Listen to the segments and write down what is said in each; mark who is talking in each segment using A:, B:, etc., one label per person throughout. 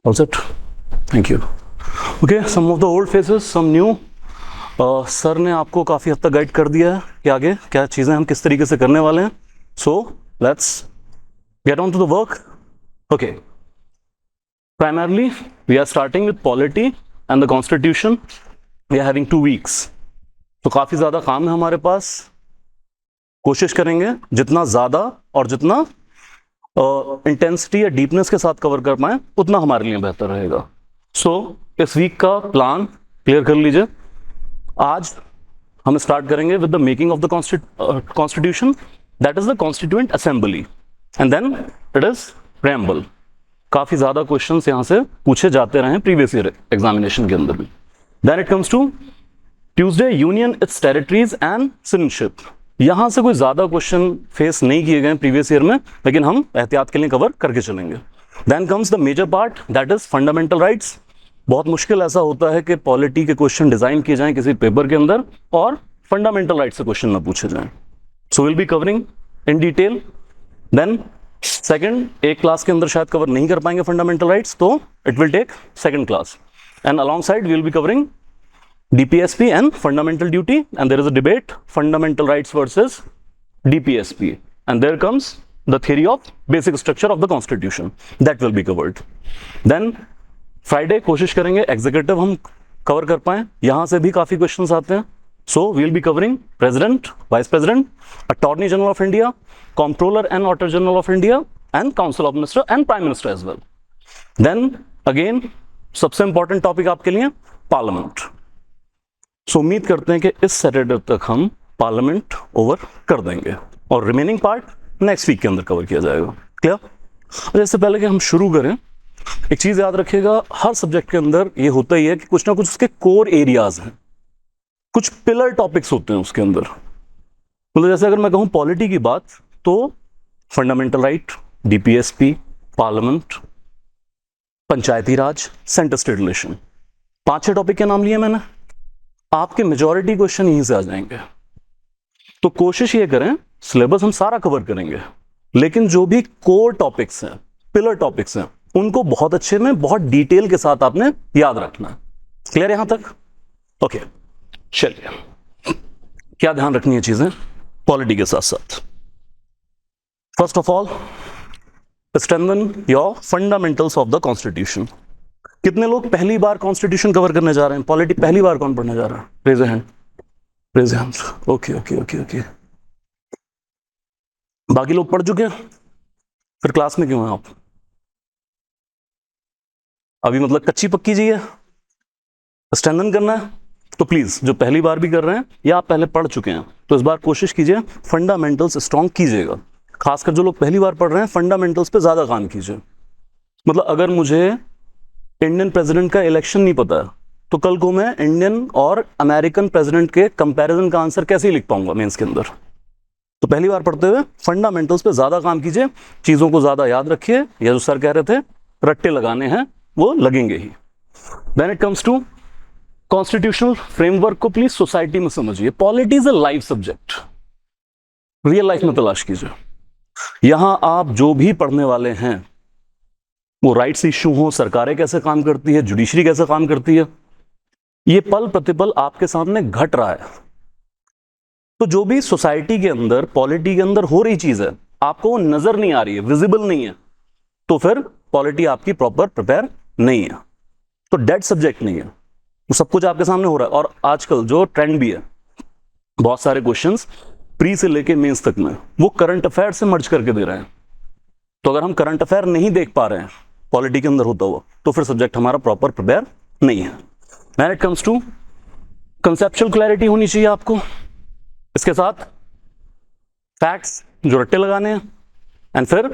A: All set? Thank you. Okay, some of the old faces, some new. Sir ने आपको काफ़ी हद तक गाइड कर दिया है कि आगे क्या चीज़ें हम किस तरीके से करने वाले हैं. So let's get on to the work. Okay. Primarily, we are starting with polity and the constitution. We are having 2 weeks. तो काफ़ी ज़्यादा काम है हमारे पास. कोशिश करेंगे जितना ज़्यादा और जितना इंटेंसिटी या डीपनेस के साथ कवर कर पाएँ उतना हमारे लिए बेहतर रहेगा. सो इस वीक का प्लान क्लियर कर लीजिए. आज हम स्टार्ट करेंगे with the making of the constitution, that is the constituent assembly, and then it is preamble. काफ़ी ज़्यादा क्वेश्चंस यहाँ से पूछे जाते रहे प्रीवियस ईयर एग्जामिनेशन के अंदर भी. Then it comes to Tuesday, union, its territories and citizenship. यहाँ से कोई ज़्यादा क्वेश्चन फेस नहीं किए गए प्रीवियस ईयर में, लेकिन हम एहतियात के लिए कवर करके चलेंगे. Then comes the major part, that is fundamental rights. बहुत मुश्किल ऐसा होता है कि पॉलिटी के क्वेश्चन डिजाइन किए जाएं किसी पेपर के अंदर और फंडामेंटल राइट से क्वेश्चन ना पूछे जाएं. So will be covering in detail. Then second, एक क्लास के अंदर शायद कवर नहीं कर पाएंगे फंडामेंटल राइट्स, तो it will take second class. And alongside we will be covering DPSP and fundamental duty, and there is a debate, fundamental rights versus DPSP, and there comes the theory of basic structure of the constitution, that will be covered. Then Friday कोशिश करेंगे executive हम cover कर पाएं. यहाँ से भी काफ़ी questions आते हैं. So we will be covering president, vice president, attorney general of India, comptroller and auditor general of India, and council of minister and prime minister as well. Then again सबसे important topic आपके लिए parliament. सो उम्मीद करते हैं कि इस Saturday तक हम पार्लियामेंट ओवर कर देंगे और रिमेनिंग पार्ट नेक्स्ट वीक के अंदर कवर किया जाएगा. क्लियर? और इससे पहले कि हम शुरू करें, एक चीज़ याद रखिएगा, हर सब्जेक्ट के अंदर ये होता ही है कि कुछ ना कुछ उसके कोर एरियाज हैं, कुछ पिलर टॉपिक्स होते हैं उसके अंदर. मतलब जैसे अगर मैं कहूँ पॉलिटी की बात, तो फंडामेंटल राइट, DPSP, पार्लियामेंट, पंचायती राज, सेंटर स्टेट रिलेशन, 5-6 टॉपिक के नाम लिए मैंने. आपके मेजॉरिटी क्वेश्चन यहीं से आ जाएंगे. तो कोशिश ये करें, सिलेबस हम सारा कवर करेंगे, लेकिन जो भी कोर टॉपिक्स हैं, पिलर टॉपिक्स हैं, उनको बहुत अच्छे में, बहुत डिटेल के साथ आपने याद रखना है. क्लियर यहां तक? ओके, चलिए. क्या ध्यान रखनी है चीजें पॉलिटी के साथ साथ? First of all, strengthen your fundamentals of the constitution. कितने लोग पहली बार कॉन्स्टिट्यूशन कवर करने जा रहे हैं? पॉलिटी पहली बार कौन पढ़ने जा रहा है? Raise a hand. Raise a hand. Okay okay okay okay. बाकी लोग पढ़ चुके हैं? फिर क्लास में क्यों हैं आप? अभी मतलब कच्ची पक्की जी है, स्ट्रेंथन करना है. तो प्लीज, जो पहली बार भी कर रहे हैं या आप पहले पढ़ चुके हैं, तो इस बार कोशिश कीजिए फंडामेंटल्स स्ट्रॉन्ग कीजिएगा. खासकर जो लोग पहली बार पढ़ रहे हैं, फंडामेंटल्स पे ज्यादा काम कीजिए. मतलब अगर मुझे इंडियन प्रेसिडेंट का इलेक्शन नहीं पता है, तो कल को मैं इंडियन और अमेरिकन प्रेसिडेंट के कंपैरिजन का आंसर कैसे लिख पाऊंगा मेंस के अंदर? तो पहली बार पढ़ते हुए फंडामेंटल्स पे ज्यादा काम कीजिए, चीजों को ज्यादा याद रखिए, या जो सर कह रहे थे रट्टे लगाने हैं वो लगेंगे ही. Then it comes to constitutional framework को प्लीज सोसाइटी में समझिए. Polity is a live subject, real life में तलाश कीजिए. यहां आप जो भी पढ़ने वाले हैं, वो राइट्स इश्यू हो, सरकारें कैसे काम करती है, जुडिशरी कैसे काम करती है, ये पल प्रतिपल आपके सामने घट रहा है. तो जो भी सोसाइटी के अंदर, पॉलिटी के अंदर हो रही चीज है, आपको वो नजर नहीं आ रही है, विजिबल नहीं है, तो फिर पॉलिटी आपकी प्रॉपर प्रिपेयर नहीं है, तो डेड सब्जेक्ट नहीं है. तो सब कुछ आपके सामने हो रहा है. और आजकल जो ट्रेंड भी है, बहुत सारे क्वेश्चंस प्री से लेके मेंस तक में वो करंट अफेयर से मर्ज करके दे रहे हैं. तो अगर हम करंट अफेयर नहीं देख पा रहे हैं पॉलिटी के अंदर होता हुआ, तो फिर सब्जेक्ट हमारा प्रॉपर प्रिपेयर नहीं है. When it comes to conceptual clarity होनी चाहिए आपको, इसके साथ फैक्ट्स जो रट्टे लगाने हैं, एंड फिर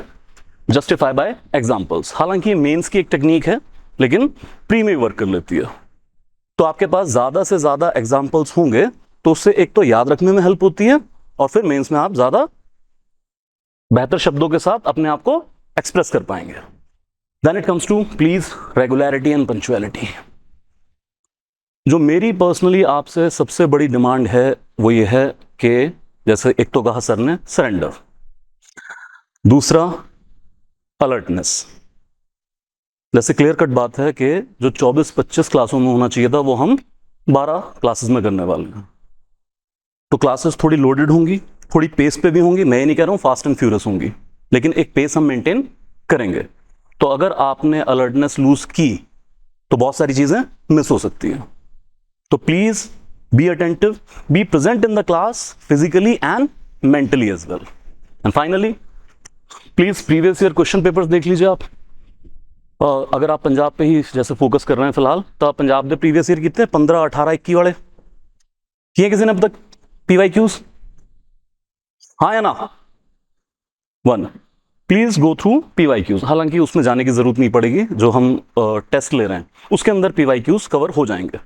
A: जस्टिफाई बाय एग्जांपल्स. हालांकि ये मेंस की एक टेक्निक है, लेकिन प्री में वर्क कर लेती है. तो आपके पास ज्यादा से ज्यादा एग्जांपल्स होंगे, तो उससे एक तो याद रखने में हेल्प होती है, और फिर मेंस में आप ज्यादा बेहतर शब्दों के साथ अपने आप को एक्सप्रेस कर पाएंगे. Then it comes to please regularity and punctuality. जो मेरी पर्सनली आपसे सबसे बड़ी डिमांड है वो ये है कि, जैसे एक तो कहा सर ने सरेंडर, दूसरा अलर्टनेस, जैसे क्लियर कट बात है कि जो 24-25 क्लासों में होना चाहिए था वो हम 12 क्लासेस में करने वाले हैं। तो क्लासेस थोड़ी लोडेड होंगी, थोड़ी पेस पे भी होंगी, मैं ये नहीं कह रहा हूँ फास्ट एंड फ्यूरियस होंगी, लेकिन एक पेस हम मेंटेन करेंगे। तो अगर आपने अलर्टनेस लूज की तो बहुत सारी चीजें मिस हो सकती हैं। तो please be attentive, be present in the class physically and mentally as well. And finally please previous year question papers देख लीजिए आप। अगर आप पंजाब पे ही जैसे फोकस कर रहे हैं फिलहाल, तो आप पंजाब के प्रीवियस ईयर कितने 15, 18, 21 वाले किए किसी ने अब तक PYQs? हाँ या ना? 1। Please go through PYQs। हालांकि उसमें जाने की जरूरत नहीं पड़ेगी, जो हम टेस्ट ले रहे हैं उसके अंदर PYQs कवर हो जाएंगे।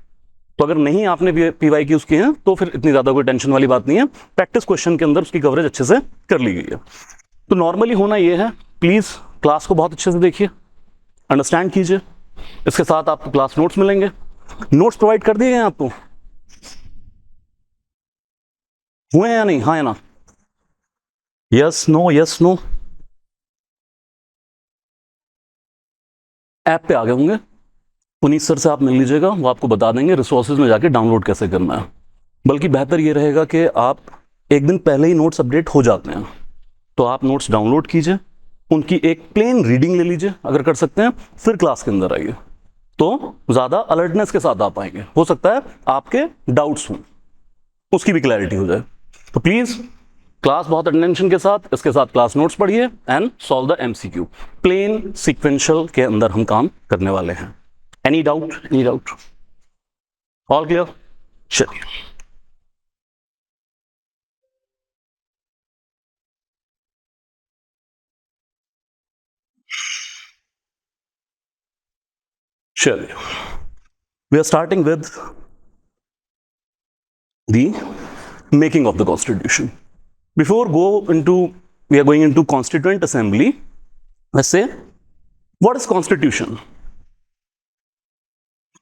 A: तो अगर नहीं आपने PYQs किए हैं तो फिर इतनी ज्यादा कोई टेंशन वाली बात नहीं है, प्रैक्टिस क्वेश्चन के अंदर उसकी कवरेज अच्छे से कर ली गई है। तो नॉर्मली होना ये है, प्लीज क्लास को बहुत अच्छे से देखिए, अंडरस्टैंड कीजिए। इसके साथ आपको क्लास नोट्स मिलेंगे। नोट्स प्रोवाइड कर दिए गए आपको, हुए हैं या नहीं? हाँ या ना? Yes no, yes no. App पे आ गए होंगे, पुनीत सर से आप मिल लीजिएगा, वो आपको बता देंगे रिसोर्सेज में जाके डाउनलोड कैसे करना है। बल्कि बेहतर ये रहेगा कि आप एक दिन पहले ही नोट्स अपडेट हो जाते हैं, तो आप नोट्स डाउनलोड कीजिए, उनकी एक प्लेन रीडिंग ले लीजिए अगर कर सकते हैं, फिर क्लास के अंदर आइए, तो ज़्यादा अलर्टनेस के साथ आप आएंगे। हो सकता है आपके डाउट्स हों, उसकी भी क्लैरिटी हो जाए। तो प्लीज़ क्लास बहुत अटेंशन के साथ, इसके साथ क्लास नोट्स पढ़िए and solve the MCQ। Plain sequential के अंदर हम काम करने वाले हैं। Any doubt? Any doubt? All clear? चलिए, चलिए, we are starting with the making of the constitution. Before we are going into constituent assembly, let's say what is constitution?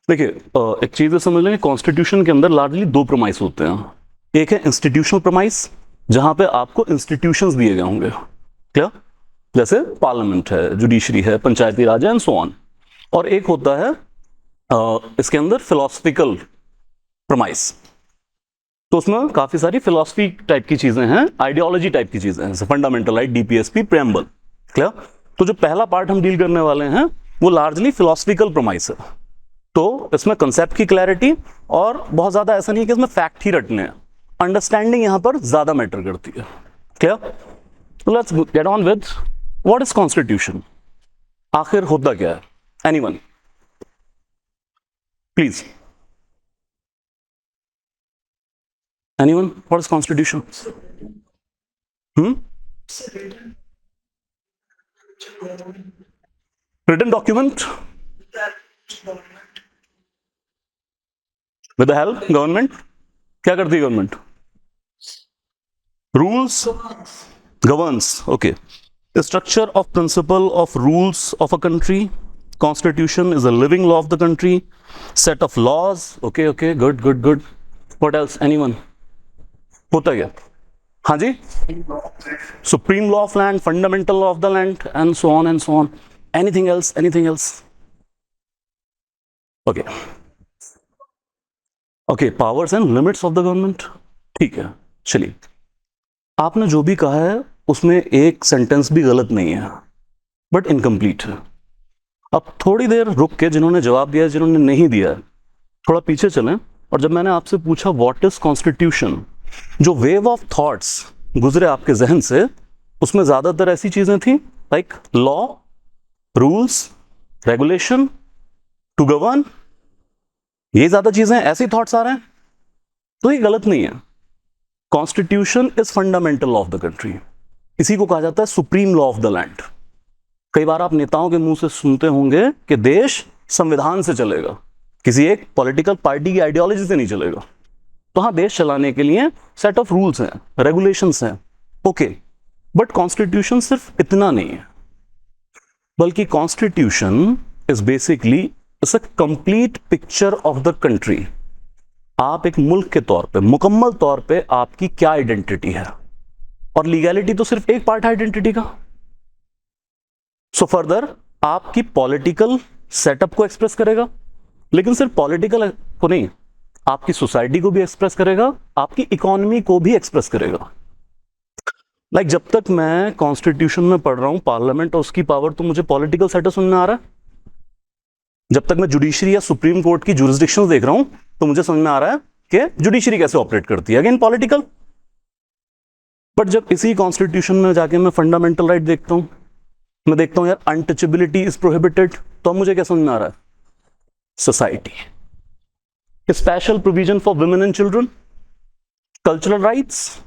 A: देखिए, एक चीज समझ लेंगे, कॉन्स्टिट्यूशन के अंदर लार्जली 2 प्रमाइस होते हैं। एक है इंस्टीट्यूशनल प्रमाइस, जहां पे आपको इंस्टीट्यूशंस दिए गए होंगे, क्या जैसे पार्लियामेंट है, जुडिशरी है, पंचायती राज है एंड सो ऑन। और एक होता है इसके अंदर फिलोसफिकल प्रमाइस, तो उसमें काफी सारी फिलोसफी टाइप की चीजें हैं, आइडियोलॉजी टाइप की चीजें हैं, fundamental right, DPSP, preamble. Clear? तो जो पहला पार्ट हम डील करने वाले हैं वो लार्जली फिलोसफिकल प्रमाइस है। तो इसमें कंसेप्ट की क्लैरिटी, और बहुत ज्यादा ऐसा नहीं है कि इसमें फैक्ट ही रटने हैं, अंडरस्टैंडिंग यहां पर ज्यादा मैटर करती है। क्लियर? तो let's get on with what is constitution. आखिर होता क्या है? Anyone please? Anyone? What is constitution? Written document with the help government. क्या करती है government? Rules governs, okay. The structure of principle of rules of a country. Constitution is a living law of the country. Set of laws. Okay, okay, good, good, good. What else? Anyone? होता क्या? हाँ जी? Supreme law of land, fundamental law of the land, and so on and so on. Anything else? Anything else? Okay. Okay, powers and limits of the government. ठीक है, चलिए। आपने जो भी कहा है उसमें एक सेंटेंस भी गलत नहीं है, बट इनकम्प्लीट है। अब थोड़ी देर रुक के जिन्होंने जवाब दिया है, जिन्होंने नहीं दिया है, थोड़ा पीछे चलें। और जब मैंने आपसे पूछा व्हाट इज कॉन्स्टिट्यूशन, जो वेव ऑफ थॉट्स गुजरे आपके जहन से, उसमें ज्यादातर ऐसी चीजें थी like law, rules, regulation, to govern, ये ज्यादा चीजें, ऐसी थॉट्स आ रहे हैं। तो ये गलत नहीं है। Constitution is fundamental law of the country. इसी को कहा जाता है supreme law of the land. कई बार आप नेताओं के मुंह से सुनते होंगे कि देश संविधान से चलेगा, किसी एक पॉलिटिकल पार्टी की आइडियोलॉजी से नहीं चलेगा। तो हाँ, देश चलाने के लिए सेट ऑफ रूल्स हैं, रेगुलेशंस हैं, ओके। बट कॉन्स्टिट्यूशन सिर्फ इतना नहीं है, बल्कि constitution is basically it's a complete picture of the country. आप एक मुल्क के तौर पे, मुकम्मल तौर पे आपकी क्या आइडेंटिटी है, और लीगैलिटी तो सिर्फ एक पार्ट है आइडेंटिटी का। सो फर्दर आपकी पॉलिटिकल सेटअप को एक्सप्रेस करेगा, लेकिन सिर्फ पॉलिटिकल को नहीं, आपकी सोसाइटी को भी एक्सप्रेस करेगा, आपकी इकोनॉमी को भी एक्सप्रेस करेगा। लाइक जब तक मैं कॉन्स्टिट्यूशन में पढ़ रहा हूं पार्लियामेंट और उसकी पावर, तो मुझे पॉलिटिकल सेटअप समझ में आ रहा है। जब तक मैं जुडिशरी या सुप्रीम कोर्ट की जुरिस्डिक्शन देख रहा हूं तो मुझे समझ में आ रहा है कि जुडिशरी कैसे ऑपरेट करती है, अगेन पॉलिटिकल। बट जब इसी कॉन्स्टिट्यूशन में जाके मैं फंडामेंटल राइट देखता हूं, मैं देखता हूं यार अनटचेबिलिटी इज प्रोहिबिटेड, तो अब मुझे क्या समझ में आ रहा है, society, special provision for women and children, cultural rights,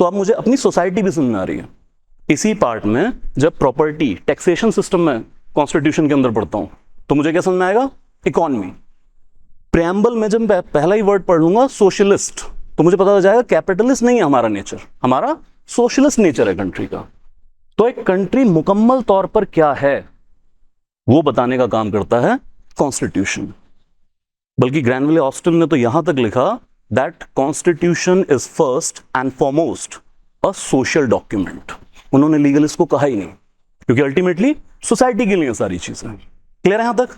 A: तो अब मुझे अपनी सोसाइटी भी समझ में आ रही है। इसी पार्ट में जब प्रॉपर्टी टैक्सेशन सिस्टम में कॉन्स्टिट्यूशन के अंदर पढ़ता हूं तो मुझे क्या समझ में आएगा, इकोनॉमी। प्रेम्बल में जब मैं पहला ही वर्ड पढ़ लूंगा सोशलिस्ट, तो मुझे पता चल जाएगा कैपिटलिस्ट नहीं है हमारा नेचर, हमारा सोशलिस्ट नेचर है कंट्री का। तो एक कंट्री मुकम्मल तौर पर क्या है वो बताने का काम करता है कॉन्स्टिट्यूशन। बल्कि ग्रैनविले ऑस्टिन ने तो यहां तक लिखा that constitution is first and foremost a social document. उन्होंने लीगलिस्ट को कहा ही नहीं, क्योंकि अल्टीमेटली सोसाइटी के लिए सारी चीजें। क्लियर है यहां तक?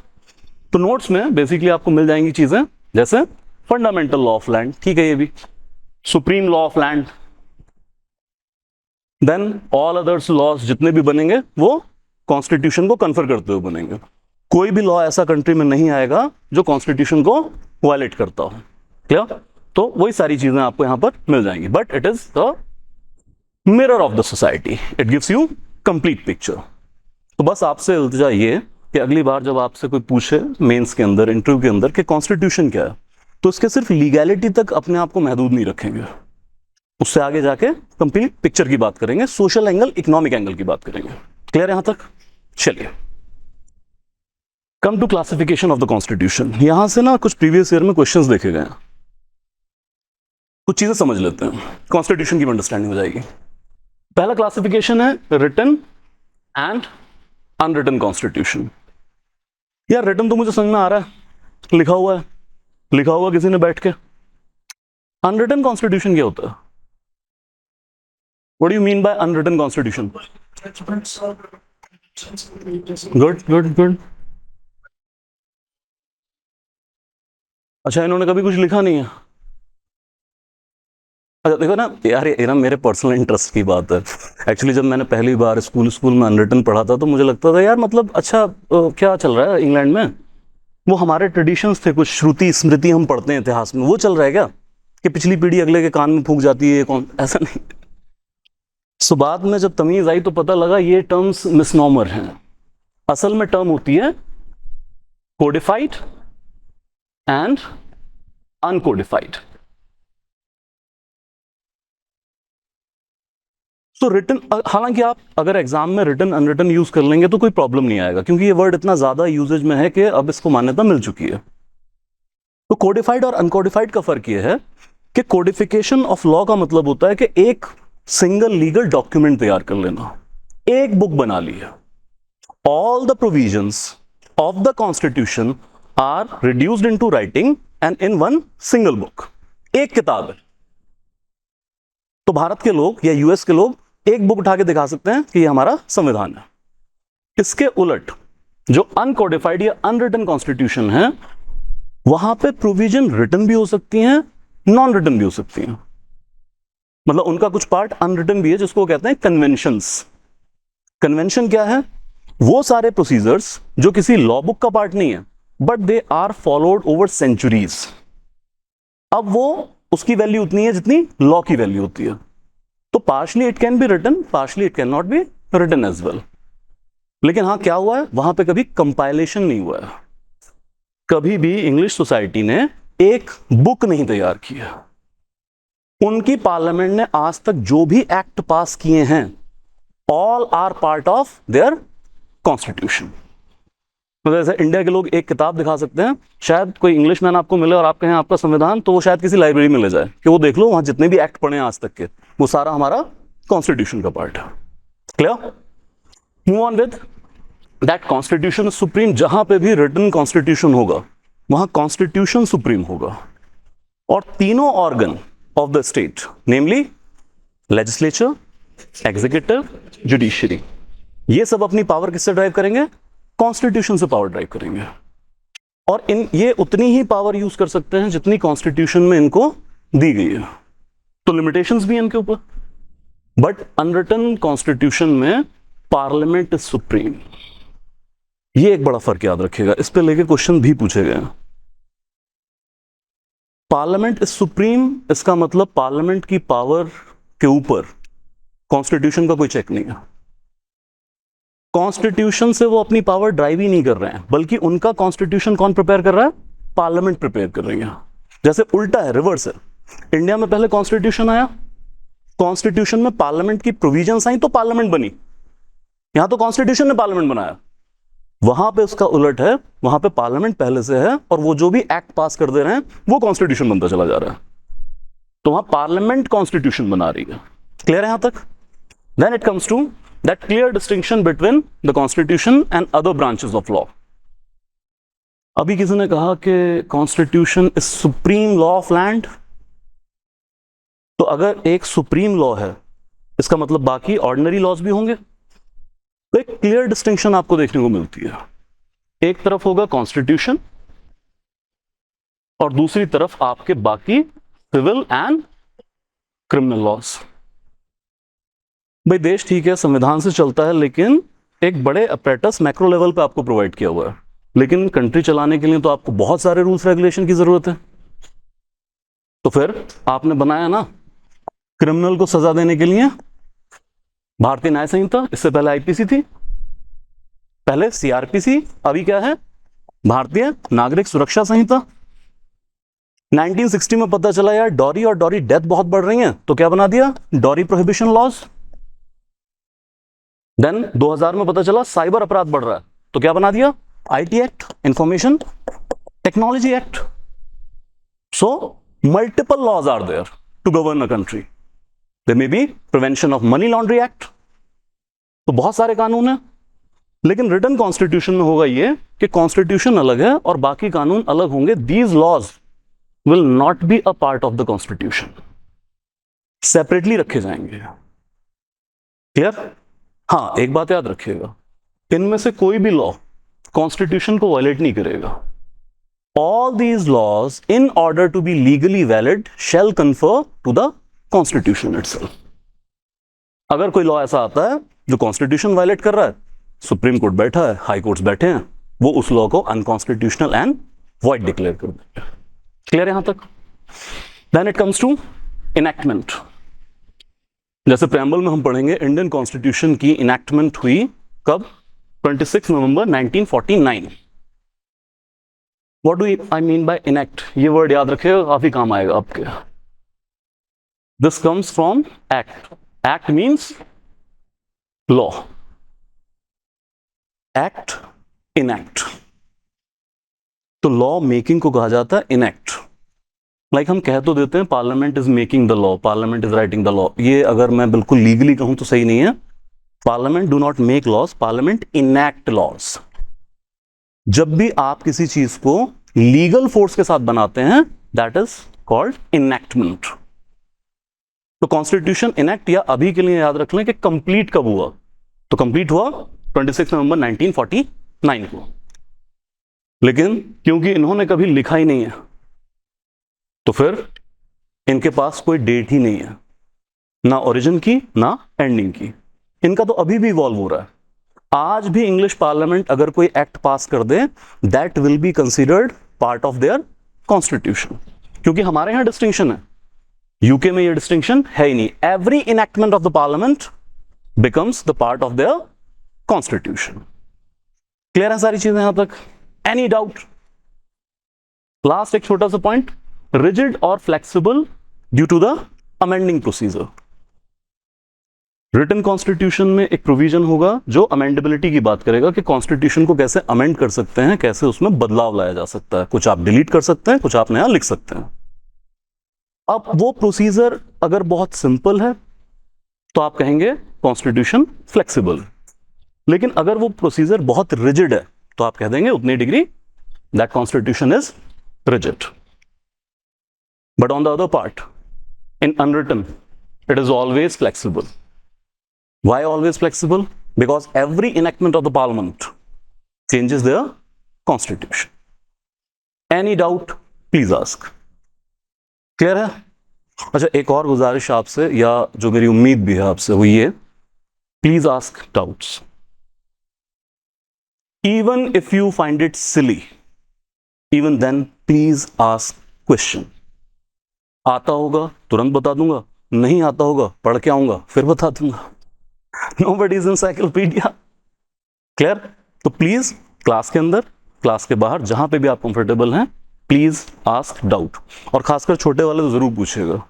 A: तो नोट्स में बेसिकली आपको मिल जाएंगी चीजें जैसे फंडामेंटल लॉ ऑफ लैंड, ठीक है, ये भी supreme law of land, then all others laws जितने भी बनेंगे वो कॉन्स्टिट्यूशन को कन्फर करते हुए बनेंगे। कोई भी लॉ ऐसा कंट्री में नहीं आएगा जो कॉन्स्टिट्यूशन को वायलेट करता हो। क्लियर? तो वही सारी चीजें आपको यहां पर मिल जाएंगी, but it is the mirror of the society, it gives you complete picture. तो बस आपसे इल्तिजा ये कि अगली बार जब आपसे कोई पूछे मेंस के अंदर, इंटरव्यू के अंदर कि कॉन्स्टिट्यूशन क्या है, तो इसके सिर्फ लीगैलिटी तक अपने आप को महदूद नहीं रखेंगे, उससे आगे जाके कंप्लीट पिक्चर की बात करेंगे, सोशल एंगल, इकोनॉमिक एंगल की बात करेंगे। क्लियर यहां तक? चलिए, come to classification of the constitution. यहां से ना कुछ प्रीवियस ईयर में क्वेश्चंस देखे गए हैं, कुछ चीजें समझ लेते हैं, कॉन्स्टिट्यूशन की अंडरस्टैंडिंग हो जाएगी। पहला क्लासिफिकेशन है रिटन एंड अनरिटन कॉन्स्टिट्यूशन। यार रिटन तो मुझे समझ में आ रहा है, लिखा हुआ है, लिखा हुआ किसी ने बैठ के। अनरिटन कॉन्स्टिट्यूशन क्या होता है? What do you mean bye unwritten constitution? Good good good. अच्छा, इन्होंने कभी कुछ लिखा नहीं है? अच्छा देखो ना यार, ये ना मेरे पर्सनल इंटरेस्ट की बात है। एक्चुअली जब मैंने पहली बार स्कूल में अनरिटन पढ़ा था तो मुझे लगता था यार मतलब अच्छा क्या चल रहा है इंग्लैंड में, वो हमारे ट्रेडिशंस थे, कुछ श्रुति स्मृति हम पढ़ते हैं इतिहास में, वो चल रहा है क्या कि पिछली पीढ़ी अगले के कान में फूंक जाती है, कौन? ऐसा नहीं। सो बाद में जब तमीज आई तो पता लगा ये टर्म्स मिसनॉमर हैं। असल में टर्म होती है कोडिफाइड एंड अनकोडिफाइड। तो रिटन, हालांकि आप अगर एग्जाम में रिटन अनरिटन यूज कर लेंगे तो कोई प्रॉब्लम नहीं आएगा, क्योंकि ये वर्ड इतना ज्यादा यूजेज में है कि अब इसको मान्यता मिल चुकी है। तो कोडिफाइड और अनकोडिफाइड का फर्क ये है कि कोडिफिकेशन ऑफ लॉ का मतलब होता है कि एक सिंगल लीगल डॉक्यूमेंट तैयार कर लेना, एक बुक बना ली है। All the provisions of the constitution are reduced into writing and in one single book, एक किताब है। तो भारत के लोग या यूएस के लोग एक बुक उठा के दिखा सकते हैं कि ये हमारा संविधान है। इसके उलट जो अनकोडिफाइड या अनरिटन कॉन्स्टिट्यूशन है, वहां पे प्रोविजन रिटन भी हो सकती हैं, नॉन रिटन भी हो सकती हैं। मतलब उनका कुछ पार्ट अनरिटन भी है, जिसको कहते हैं कन्वेंशंस। कन्वेंशन क्या है? वो सारे प्रोसीजर्स जो किसी लॉ बुक का पार्ट नहीं है, but they are followed over centuries. अब वो उसकी वैल्यू उतनी है जितनी लॉ की वैल्यू होती है। तो partially it can be written, partially it can not be written as well. लेकिन हाँ, क्या हुआ है, वहां पे कभी कंपाइलेशन नहीं हुआ है, कभी भी इंग्लिश सोसाइटी ने एक बुक नहीं तैयार की है। उनकी पार्लियामेंट ने आज तक जो भी एक्ट पास किए हैं, all are part of their constitution. मतलब जैसे इंडिया के लोग एक किताब दिखा सकते हैं, शायद कोई इंग्लिश मैन आपको मिले और आप कहें आपका संविधान, तो वो शायद किसी लाइब्रेरी में ले जाए कि वो देख लो वहां जितने भी एक्ट पढ़े हैं आज तक के, वो सारा हमारा कॉन्स्टिट्यूशन का पार्ट है। Clear? Move on with that constitution supreme. जहां पे भी रिटन कॉन्स्टिट्यूशन होगा वहां कॉन्स्टिट्यूशन सुप्रीम होगा, और तीनों organ of the state, namely legislature, executive, judiciary, ये सब अपनी पावर किससे ड्राइव करेंगे? कॉन्स्टिट्यूशन से पावर ड्राइव करेंगे, और ये उतनी ही पावर यूज कर सकते हैं जितनी कॉन्स्टिट्यूशन में इनको दी गई है। तो लिमिटेशंस भी हैं इनके ऊपर, बट अनरिटन कॉन्स्टिट्यूशन में पार्लियामेंट इज सुप्रीम। ये एक बड़ा फर्क याद रखिएगा, इस पे लेके क्वेश्चन भी पूछे गए हैं। पार्लियामेंट इज सुप्रीम, इसका मतलब पार्लियामेंट की पावर के ऊपर कॉन्स्टिट्यूशन का कोई चेक नहीं है। कॉन्स्टिट्यूशन से वो अपनी पावर ड्राइव ही नहीं कर रहे हैं, बल्कि उनका कॉन्स्टिट्यूशन कौन प्रिपेयर कर रहा है? पार्लियामेंट प्रिपेयर कर रही है। जैसे उल्टा है, रिवर्स है। इंडिया में पहले कॉन्स्टिट्यूशन आया, कॉन्स्टिट्यूशन में पार्लियामेंट की प्रोविजंस आई तो पार्लियामेंट बनी। यहां तो कॉन्स्टिट्यूशन ने पार्लियामेंट बनाया, वहां पे उसका उलट है, वहां पे पार्लियामेंट पहले से है और वो जो भी एक्ट पास कर दे रहे हैं वो कॉन्स्टिट्यूशन बनता चला जा रहा है। तो वहां पार्लियामेंट कॉन्स्टिट्यूशन बना रही है। क्लियर है यहां तक? Then it comes to that clear distinction between the constitution and other branches of law. अभी किसी ने कहा कि constitution is supreme law of land. तो अगर एक सुप्रीम लॉ है, इसका मतलब बाकी ऑर्डिनरी लॉज भी होंगे। तो एक क्लियर डिस्टिंक्शन आपको देखने को मिलती है, एक तरफ होगा कॉन्स्टिट्यूशन और दूसरी तरफ आपके बाकी सिविल एंड क्रिमिनल लॉज। भाई देश ठीक है, संविधान से चलता है, लेकिन एक बड़े अपरेटस मैक्रो लेवल पे आपको प्रोवाइड किया हुआ है, लेकिन कंट्री चलाने के लिए तो आपको बहुत सारे रूल्स रेगुलेशन की जरूरत है। तो फिर आपने बनाया ना क्रिमिनल को सजा देने के लिए भारतीय न्याय संहिता, इससे पहले आईपीसी थी, पहले सीआरपीसी, अभी क्या है? भारतीय नागरिक सुरक्षा संहिता। 1960 में पता चला यार डॉरी और डॉरी डेथ बहुत बढ़ रही हैं, तो क्या बना दिया? Dowry prohibition laws. देन 2000 में पता चला साइबर अपराध बढ़ रहा है, तो क्या बना दिया? IT act, information technology act. So multiple laws are there to govern a country. There may be prevention of money laundry act. तो बहुत सारे कानून हैं, लेकिन रिटन कॉन्स्टिट्यूशन में होगा ये कि कॉन्स्टिट्यूशन अलग है और बाकी कानून अलग होंगे। These laws will not be a part of the constitution, separately रखे जाएंगे। क्लियर? हाँ, एक बात याद रखिएगा, इनमें से कोई भी लॉ कॉन्स्टिट्यूशन को वायलेट नहीं करेगा। All these laws in order to be legally valid shall confer to the constitution itself. अगर कोई लॉ ऐसा आता है जो कॉन्स्टिट्यूशन वायलेट कर रहा है, सुप्रीम कोर्ट बैठा है, हाई कोर्ट्स बैठे हैं, वो उस लॉ को अनकॉन्स्टिट्यूशनल एंड वॉइड डिक्लेयर कर देंगे। क्लियर है यहां तक? Then it comes to enactment. जैसे प्रेम्बल में हम पढ़ेंगे, इंडियन कॉन्स्टिट्यूशन की इनैक्टमेंट हुई कब? 26 नवंबर 1949। What do I mean by enact? ये वर्ड याद रखिएगा, काफी काम आएगा आपके। This comes from act. Act means law. Act, enact. तो लॉ मेकिंग को कहा जाता है इनैक्ट। लाइक हम कह तो देते हैं parliament is making the law, parliament is writing the law. ये अगर मैं बिल्कुल लीगली कहूं तो सही नहीं है। Parliament do not make laws, parliament enact laws. जब भी आप किसी चीज को लीगल फोर्स के साथ बनाते हैं, दैट इज कॉल्ड इनैक्टमेंट। तो कॉन्स्टिट्यूशन इनैक्ट या अभी के लिए याद रख लें कि कंप्लीट कब हुआ? तो कंप्लीट हुआ 26 नवंबर 1949 को। लेकिन क्योंकि इन्होंने कभी लिखा ही नहीं है, तो फिर इनके पास कोई डेट ही नहीं है, ना ओरिजिन की ना एंडिंग की। इनका तो अभी भी इवॉल्व हो रहा है। आज भी इंग्लिश पार्लियामेंट अगर कोई एक्ट पास कर दे, that will be considered part of their constitution. क्योंकि हमारे यहां डिस्टिंक्शन है, यूके में ये डिस्टिंक्शन है ही नहीं। Every enactment of the parliament becomes the part of their constitution. Clear है सारी चीजें यहां तक? Any doubt? लास्ट एक छोटा सा पॉइंट, रिजिड और flexible due to the amending procedure. Written constitution में एक प्रोविजन होगा जो अमेंडेबिलिटी की बात करेगा कि कॉन्स्टिट्यूशन को कैसे अमेंड कर सकते हैं, कैसे उसमें बदलाव लाया जा सकता है। कुछ आप डिलीट कर सकते हैं, कुछ आप नया लिख सकते हैं। अब वो प्रोसीजर अगर बहुत सिंपल है तो आप कहेंगे कॉन्स्टिट्यूशन फ्लेक्सिबल, लेकिन अगर वो प्रोसीजर बहुत रिजिड है तो आप कह देंगे उतनी degree that constitution is rigid. But on the other part, in unwritten, it is always flexible. Why always flexible? Because every enactment of the parliament changes their constitution. Any doubt, please ask. Clear है? अच्छा, एक और गुजारिश आपसे, या जो मेरी उम्मीद भी है आपसे, वो ये, please ask doubts. Even if you find it silly, even then please ask question. आता होगा तुरंत बता दूंगा, नहीं आता होगा पढ़ के आऊंगा फिर बता दूंगा. Nobody is encyclopedia. क्लियर? तो प्लीज क्लास के अंदर, क्लास के बाहर, जहां पे भी आप कंफर्टेबल हैं, प्लीज आस्क डाउट. और खासकर छोटे वाले तो जरूर पूछेगा.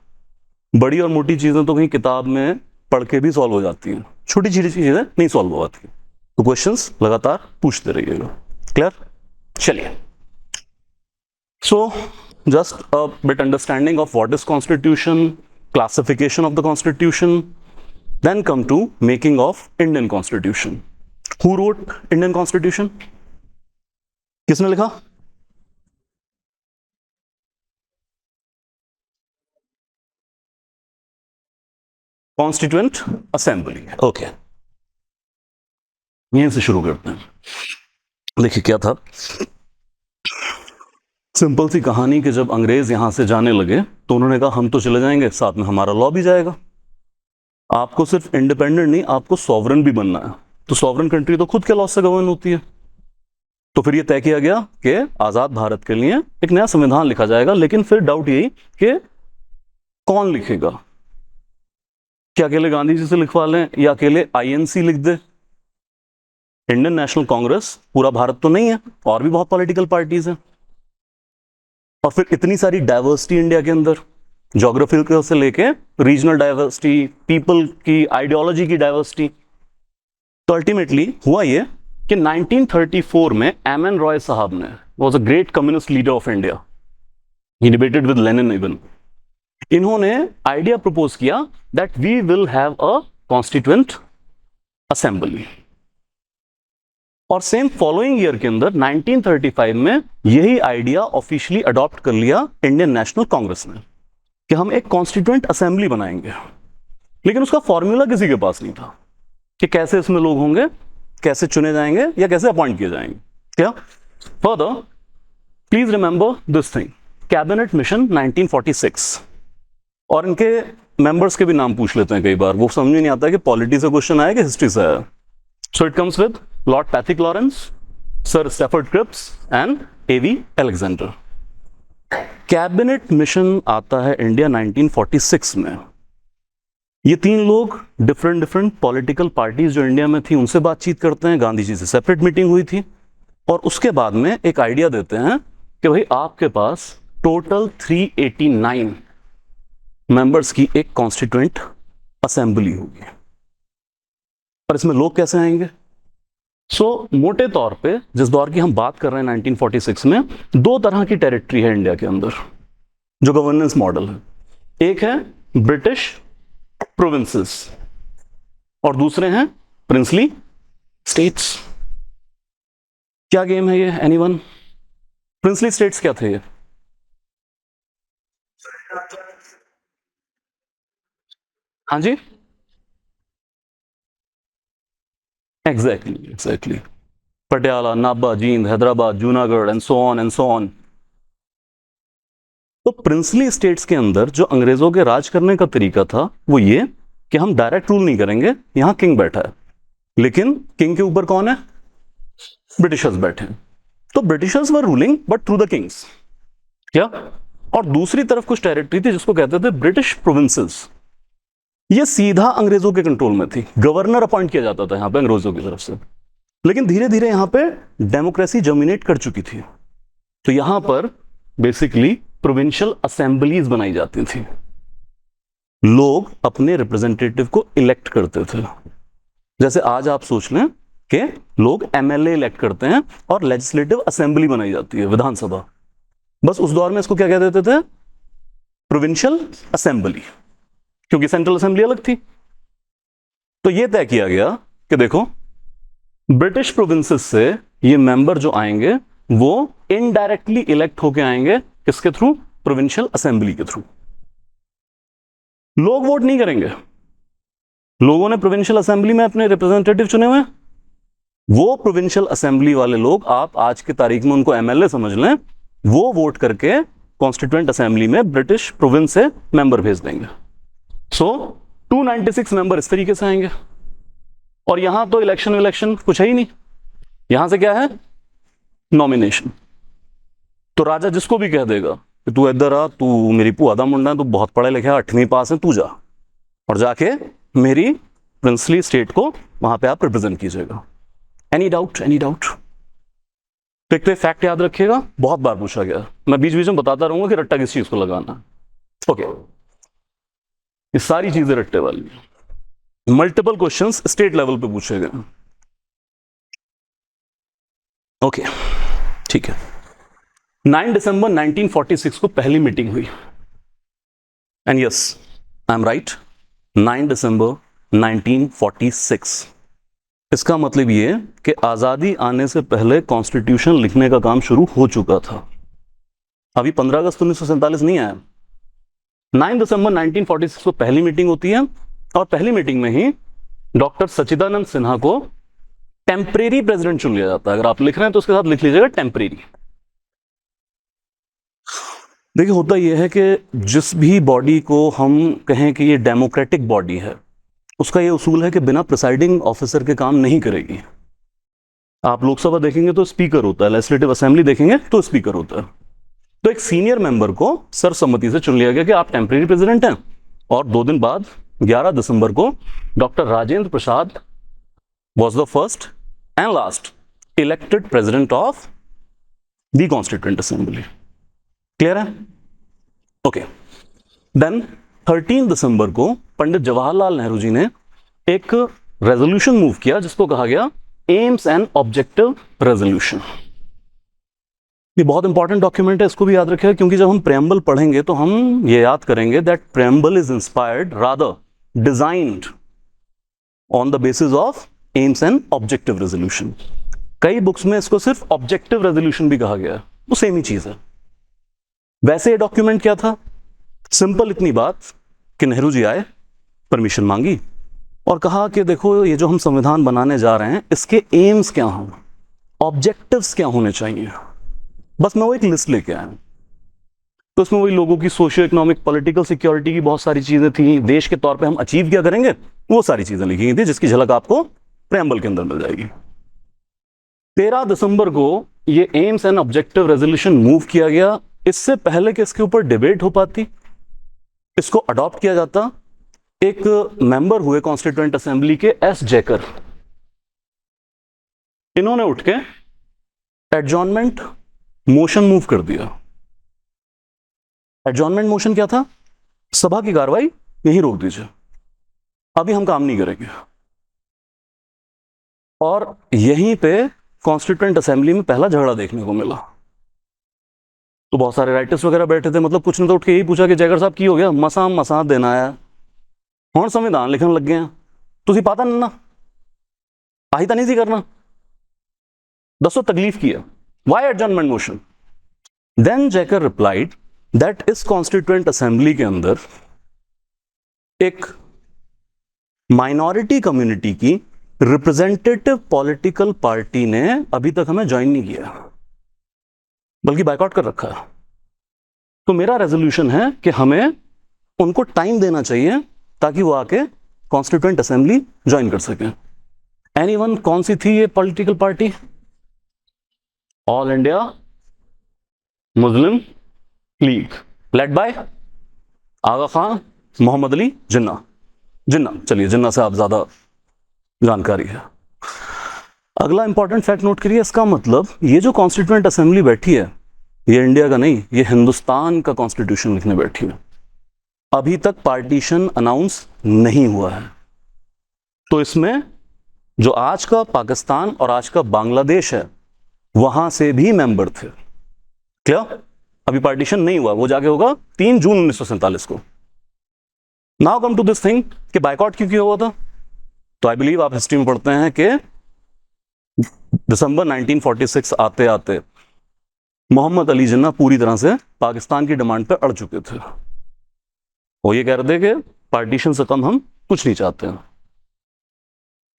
A: बड़ी और मोटी चीजें तो कहीं किताब में पढ़ के भी सॉल्व हो जाती हैं, छोटी छोटी चीजें नहीं सॉल्व हो पाती. तो क्वेश्चंस लगातार पूछते रहिएगा. क्लियर? चलिए. So just a bit understanding of what is constitution, classification of the constitution, then come to making of Indian constitution. Who wrote Indian constitution? किसने लिखा? Constituent assembly. ओके, यहीं से शुरू करते हैं. देखिए क्या था, सिंपल सी कहानी कि जब अंग्रेज यहां से जाने लगे तो उन्होंने कहा हम तो चले जाएंगे, साथ में हमारा लॉ भी जाएगा. आपको सिर्फ इंडिपेंडेंट नहीं, आपको सॉवरन भी बनना है. तो सॉवरन कंट्री तो खुद के लॉ से गवर्न होती है. तो फिर ये तय किया गया कि आजाद भारत के लिए एक नया संविधान लिखा जाएगा. लेकिन फिर डाउट यही कि कौन लिखेगा. क्या अकेले गांधी जी से लिखवा लें, या अकेले आईएनसी लिख दे? इंडियन नेशनल कांग्रेस पूरा भारत तो नहीं है, और भी बहुत पॉलिटिकल पार्टीज हैं. और फिर इतनी सारी डाइवर्सिटी इंडिया के अंदर, ज्योग्राफिकल से लेके रीजनल डाइवर्सिटी, पीपल की आइडियोलॉजी की डाइवर्सिटी. तो अल्टीमेटली हुआ ये कि 1934 में एम.एन. रॉय साहब ने, was a great communist leader of India, he debated with Lenin even. इन्होंने आइडिया प्रपोज किया that we will have a constituent assembly. और सेम फॉलोइंग ईयर के अंदर 1935 में यही आइडिया ऑफिशियली अडॉप्ट कर लिया इंडियन नेशनल कांग्रेस ने कि हम एक कॉन्स्टिट्यूएंट असेंबली बनाएंगे. लेकिन उसका फॉर्मूला किसी के पास नहीं था कि कैसे इसमें लोग होंगे, कैसे चुने जाएंगे, या कैसे अपॉइंट किए जाएंगे. क्या? Further please remember this thing, cabinet mission 1946. और इनके मेंबर्स के भी नाम पूछ लेते हैं कई बार, वो समझ में नहीं आता कि पॉलिटी से क्वेश्चन आया कि हिस्ट्री से आया. So it comes with Lord Pethick Lawrence, sir Stafford Cripps and A V Alexander. Cabinet mission आता है इंडिया 1946 में. ये तीन लोग डिफरेंट पॉलिटिकल पार्टीज जो इंडिया में थी उनसे बातचीत करते हैं. गांधी जी से सेपरेट मीटिंग हुई थी, और उसके बाद में एक आइडिया देते हैं कि भाई आपके पास टोटल 389 मेंबर्स की एक कॉन्स्टिट्यूएंट असेंबली होगी. और इसमें लोग कैसे आएंगे? सो मोटे तौर पे जिस दौर की हम बात कर रहे हैं 1946 में, दो तरह की टेरिटरी है इंडिया के अंदर जो गवर्नेंस मॉडल है. एक है ब्रिटिश प्रोविंसेस और दूसरे हैं प्रिंसली स्टेट्स. क्या गेम है ये? एनीवन? प्रिंसली स्टेट्स क्या थे ये? हाँ जी, exactly. Patiala, Nabha, Jind, Hyderabad, Junagadh and so on and so on. तो प्रिंसली स्टेट्स के अंदर जो अंग्रेजों के राज करने का तरीका था वो ये कि हम डायरेक्ट रूल नहीं करेंगे, यहां किंग बैठा है, लेकिन किंग के ऊपर कौन है? ब्रिटिशर्स बैठे हैं. तो Britishers were ruling but through the Kings. क्या? और दूसरी तरफ कुछ टेरिटरी थी जिसको कहते थे ब्रिटिश प्रोविंसेस. ये सीधा अंग्रेजों के कंट्रोल में थी, गवर्नर अपॉइंट किया जाता था यहां पे अंग्रेजों की तरफ से. लेकिन धीरे धीरे यहां पे डेमोक्रेसी डोमिनेट कर चुकी थी, तो यहां पर बेसिकली प्रोविंशियल असेंबलीज बनाई जाती थी. लोग अपने रिप्रेजेंटेटिव को इलेक्ट करते थे. जैसे आज आप सोच लें कि लोग एमएलए इलेक्ट करते हैं और लेजिस्लेटिव असेंबली बनाई जाती है, विधानसभा. बस उस दौर में इसको क्या कह देते थे? प्रोविंशियल असेंबली, क्योंकि सेंट्रल असेंबली अलग थी. तो यह तय किया गया कि देखो, ब्रिटिश प्रोविंसेस से ये मेंबर जो आएंगे वो इनडायरेक्टली इलेक्ट होके आएंगे. किसके थ्रू? प्रोविंशियल असेंबली के थ्रू. लोग वोट नहीं करेंगे. लोगों ने प्रोविंशियल असेंबली में अपने रिप्रेजेंटेटिव चुने हुए, वो प्रोविंशियल असेंबली वाले लोग, आप आज की तारीख में उनको एमएलए समझ लें, वो वोट करके कॉन्स्टिट्यूएंट असेंबली में ब्रिटिश प्रोविंस से मेंबर भेज देंगे। सो 296 मेंबर इस तरीके से आएंगे। और यहां तो इलेक्शन कुछ है ही नहीं, यहां से क्या है, नॉमिनेशन। तो राजा जिसको भी कह देगा कि तू इधर आ, तू मेरी पुआदा मुंडा है, तू बहुत पढ़े लिखे 8वीं पास है, तू जा और जाके मेरी प्रिंसली स्टेट को वहां पे आप रिप्रेजेंट कीजिएगा। Any doubt, any doubt? तो एक तो फैक्ट याद रखिएगा, बहुत बार पूछा गया, मैं बीच बीच में बताता रहूंगा कि रट्टा किस चीज को लगाना। ओके, ये सारी चीजें रट्टे वाली। मल्टीपल क्वेश्चंस स्टेट लेवल पे पूछे गए। ओके, ठीक है। 9 दिसंबर 1946 को पहली मीटिंग हुई। And yes, I am right, 9 दिसंबर 1946। इसका मतलब ये कि आज़ादी आने से पहले कॉन्स्टिट्यूशन लिखने का काम शुरू हो चुका था। अभी 15 अगस्त 1947 नहीं आया। 9 दिसंबर 1946 को पहली मीटिंग होती है और पहली मीटिंग में ही डॉक्टर सच्चिदानंद सिन्हा को टेम्परेरी प्रेसिडेंट चुन लिया जाता है। अगर आप लिख रहे हैं तो उसके साथ लिख लीजिएगा टेम्परेरी। देखिए, होता यह है कि जिस भी बॉडी को हम कहें कि ये डेमोक्रेटिक बॉडी है, उसका ये उसूल है कि बिना प्रिसाइडिंग ऑफिसर के काम नहीं करेगी। आप लोकसभा देखेंगे तो स्पीकर होता है, लेजिस्लेटिव असेंबली देखेंगे तो स्पीकर होता है। तो एक सीनियर मेंबर को सर्वसम्मति से चुन लिया गया कि आप टेम्परेरी प्रेसिडेंट हैं। और 2 दिन बाद 11 दिसंबर को doctor Rajendra Prasad was the first and last elected president of the constituent assembly. Clear है? ओके। देन 13 दिसंबर को पंडित जवाहरलाल नेहरू जी ने एक रेजोल्यूशन मूव किया जिसको कहा गया एम्स एंड ऑब्जेक्टिव रेजोल्यूशन। ये बहुत इंपॉर्टेंट डॉक्यूमेंट है, इसको भी याद रखिएगा, क्योंकि जब हम प्रेम्बल पढ़ेंगे तो हम ये याद करेंगे that preamble is inspired, rather designed on the basis of AIIMS and objective resolution. कई बुक्स में इसको सिर्फ ऑब्जेक्टिव रेजोल्यूशन भी कहा गया है, वो सेम ही चीज है। वैसे ये डॉक्यूमेंट क्या था? सिंपल इतनी बात कि नेहरू जी आए, परमिशन मांगी और कहा कि देखो, ये जो हम संविधान बनाने जा रहे हैं इसके एम्स क्या हों, ऑब्जेक्टिव्स क्या होने चाहिए। बस मैं वो एक लिस्ट लेके आया। तो उसमें वही लोगों की सोशियो इकोनॉमिक पॉलिटिकल सिक्योरिटी की बहुत सारी चीजें थी, देश के तौर पे हम अचीव क्या करेंगे, वो सारी चीजें लिखी गई थी, जिसकी झलक आपको प्रेम्बल के अंदर मिल जाएगी। 13 दिसंबर को ये AIIMS and objective resolution move किया गया। इससे पहले कि इसके ऊपर डिबेट हो पाती, इसको अडॉप्ट किया जाता, एक मेंबर हुए कॉन्स्टिट्यूएंट असेंबली के एस जैकर। इन्होंने उठ के एडजॉर्नमेंट मोशन मूव कर दिया। एडजॉर्नमेंट मोशन क्या था? सभा की कार्रवाई यहीं रोक दीजिए, अभी हम काम नहीं करेंगे। और यहीं पे कॉन्स्टिट्यूएंट असेंबली में पहला झगड़ा देखने को मिला। तो बहुत सारे राइटर्स वगैरह बैठे थे, मतलब कुछ ने तो उठ के यही पूछा कि जैकर साहब की हो गया, मसा देना है, हुण संविधान लिखन लग गए, तुसी पता नहीं ना, आही तो नहीं सी करना, दसो तकलीफ की है, why adjournment motion? Then Jayakar replied that इस कॉन्स्टिट्यूएंट असेंबली के अंदर एक माइनॉरिटी कम्युनिटी की रिप्रेजेंटेटिव पॉलिटिकल पार्टी ने अभी तक हमें ज्वाइन नहीं किया, बल्कि बायकॉट कर रखा है। तो मेरा रेजोल्यूशन है कि हमें उनको टाइम देना चाहिए ताकि वो आके कॉन्स्टिट्यूएंट असेंबली ज्वाइन कर सकें। एनीवन? कौन सी थी ये political party? All India Muslim League, led by Aga Khan Mohammad Ali Jinnah. चलिए, जिन्ना से आप ज्यादा जानकारी है। अगला इंपॉर्टेंट फैक्ट नोट करिए, इसका मतलब ये जो कॉन्स्टिट्यूएंट असेंबली बैठी है, ये इंडिया का नहीं, ये हिंदुस्तान का कॉन्स्टिट्यूशन लिखने बैठी है। अभी तक पार्टीशन अनाउंस नहीं हुआ है। तो इसमें जो आज का पाकिस्तान और आज का बांग्लादेश है, वहां से भी मेंबर थे। क्लियर? अभी पार्टीशन नहीं हुआ, वो जाके होगा 3 जून 1947 को। Now come to this thing कि बायकॉट क्यों किया हुआ था। तो आई बिलीव आप हिस्ट्री में पढ़ते हैं कि दिसंबर 1946 आते आते मोहम्मद अली जिन्ना पूरी तरह से पाकिस्तान की डिमांड पर अड़ चुके थे। वो ये कह रहे थे कि पार्टीशन से कम हम कुछ नहीं चाहते हैं।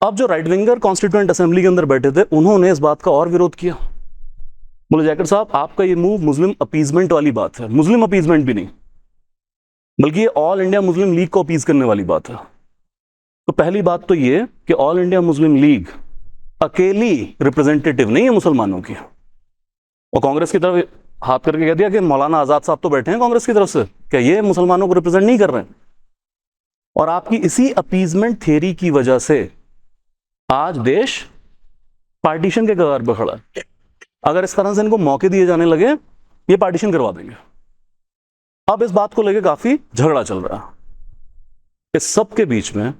A: अब जो राइट विंगर कॉन्स्टिट्यूएंट असेंबली के अंदर बैठे थे उन्होंने इस बात का और विरोध किया। बोले जैकेट साहब आपका ये मूव मुस्लिम अपीजमेंट वाली बात है। मुस्लिम अपीजमेंट भी नहीं, बल्कि ये ऑल इंडिया मुस्लिम लीग को अपीज करने वाली बात है। तो पहली बात तो ये कि ऑल इंडिया मुस्लिम लीग अकेली रिप्रेजेंटेटिव नहीं है मुसलमानों की। और कांग्रेस की तरफ हाथ करके कह दिया कि मौलाना आजाद साहब तो बैठे हैं कांग्रेस की तरफ से, क्या ये मुसलमानों को रिप्रेजेंट नहीं कर रहे हैं? और आपकी इसी अपीजमेंट थ्योरी की वजह से आज देश पार्टीशन के कगार पर खड़ा है। अगर इस तरह से इनको मौके दिए जाने लगे, ये पार्टीशन करवा देंगे। अब इस बात को लेकर काफी झगड़ा चल रहा है। इस सब के बीच में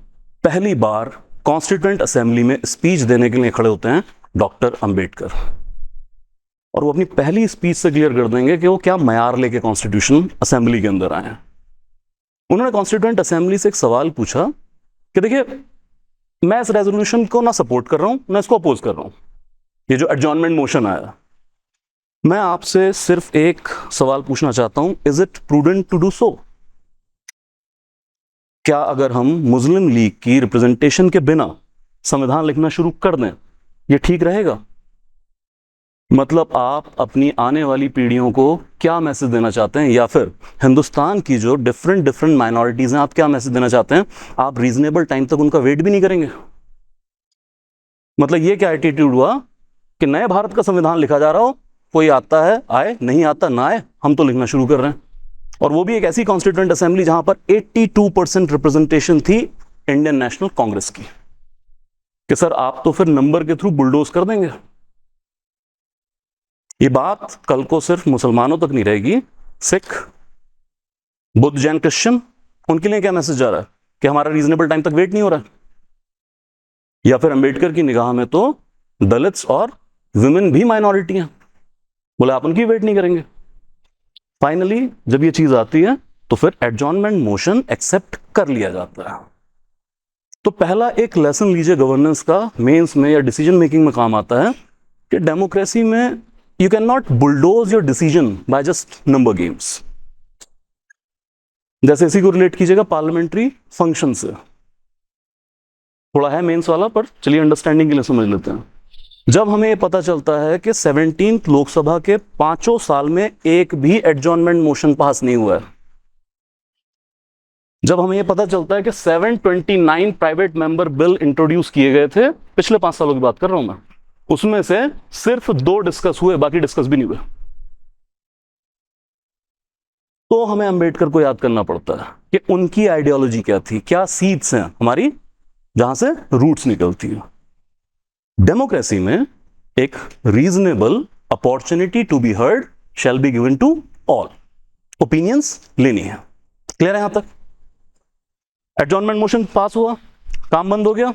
A: पहली बार कॉन्स्टिट्यूएंट असेंबली में स्पीच देने के लिए खड़े होते हैं डॉक्टर अंबेडकर। और वो अपनी पहली स्पीच से क्लियर कर देंगे कि वो क्या मयार लेके कॉन्स्टिट्यूशन असेंबली के अंदर आए हैं। उन्होंने कॉन्स्टिट्यूएंट असेंबली से एक सवाल पूछा कि देखिए, मैं इस रेजोल्यूशन को ना सपोर्ट कर रहा हूं ना इसको अपोज कर रहा हूं, ये जो एडजॉर्नमेंट मोशन आया, मैं आपसे सिर्फ एक सवाल पूछना चाहता हूं, is it prudent to do so? क्या अगर हम मुस्लिम लीग की रिप्रेजेंटेशन के बिना संविधान लिखना शुरू कर दें, ये ठीक रहेगा? मतलब आप अपनी आने वाली पीढ़ियों को क्या मैसेज देना चाहते हैं, या फिर हिंदुस्तान की जो डिफरेंट माइनॉरिटीज हैं, आप क्या मैसेज देना चाहते हैं? आप रीजनेबल टाइम तक उनका वेट भी नहीं करेंगे? मतलब ये क्या एटीट्यूड हुआ कि नए भारत का संविधान लिखा जा रहा हो, कोई आता है आए, नहीं आता ना आए, हम तो लिखना शुरू कर रहे हैं। और वो भी एक ऐसी कॉन्स्टिट्यूएंट असेंबली जहां पर 82% रिप्रेजेंटेशन थी इंडियन नेशनल कांग्रेस की, कि सर आप तो फिर नंबर के थ्रू बुलडोज कर देंगे। ये बात कल को सिर्फ मुसलमानों तक नहीं रहेगी, सिख, बुद्ध, जैन, क्रिश्चियन, उनके लिए क्या मैसेज जा रहा है कि हमारा रीजनेबल टाइम तक वेट नहीं हो रहा है? या फिर अंबेडकर की निगाह में तो दलित्स और विमेन भी माइनॉरिटी हैं, बोले आप उनकी वेट नहीं करेंगे। फाइनली जब ये चीज आती है तो फिर एडजॉर्नमेंट मोशन एक्सेप्ट कर लिया जाता है। तो पहला एक लेसन लीजिए गवर्नेंस का, मेंस में या डिसीजन मेकिंग में काम आता है, कि डेमोक्रेसी में you can not bulldoze your decision by just number games. जैसे इसी को रिलेट कीजिएगा पार्लियामेंट्री फंक्शन से, थोड़ा है मेंस वाला पर चलिए अंडरस्टैंडिंग के लिए समझ लेते हैं। जब हमें पता चलता है कि 17th लोकसभा के 5 साल में एक भी एडजॉर्नमेंट मोशन पास नहीं हुआ है, जब हमें यह पता चलता है कि 729 प्राइवेट मेंबर बिल इंट्रोड्यूस किए गए थे, पिछले 5 सालों की बात कर रहा हूं मैं, उसमें से सिर्फ 2 डिस्कस हुए, बाकी डिस्कस भी नहीं हुए, तो हमें अंबेडकर को याद करना पड़ता है कि उनकी आइडियोलॉजी क्या थी, क्या सीड्स हैं हमारी जहां से रूट्स निकलती है। डेमोक्रेसी में एक reasonable opportunity to be heard shall be given to all, opinions लेनी है। क्लियर है यहां तक? एडजॉर्नमेंट मोशन पास हुआ, काम बंद हो गया।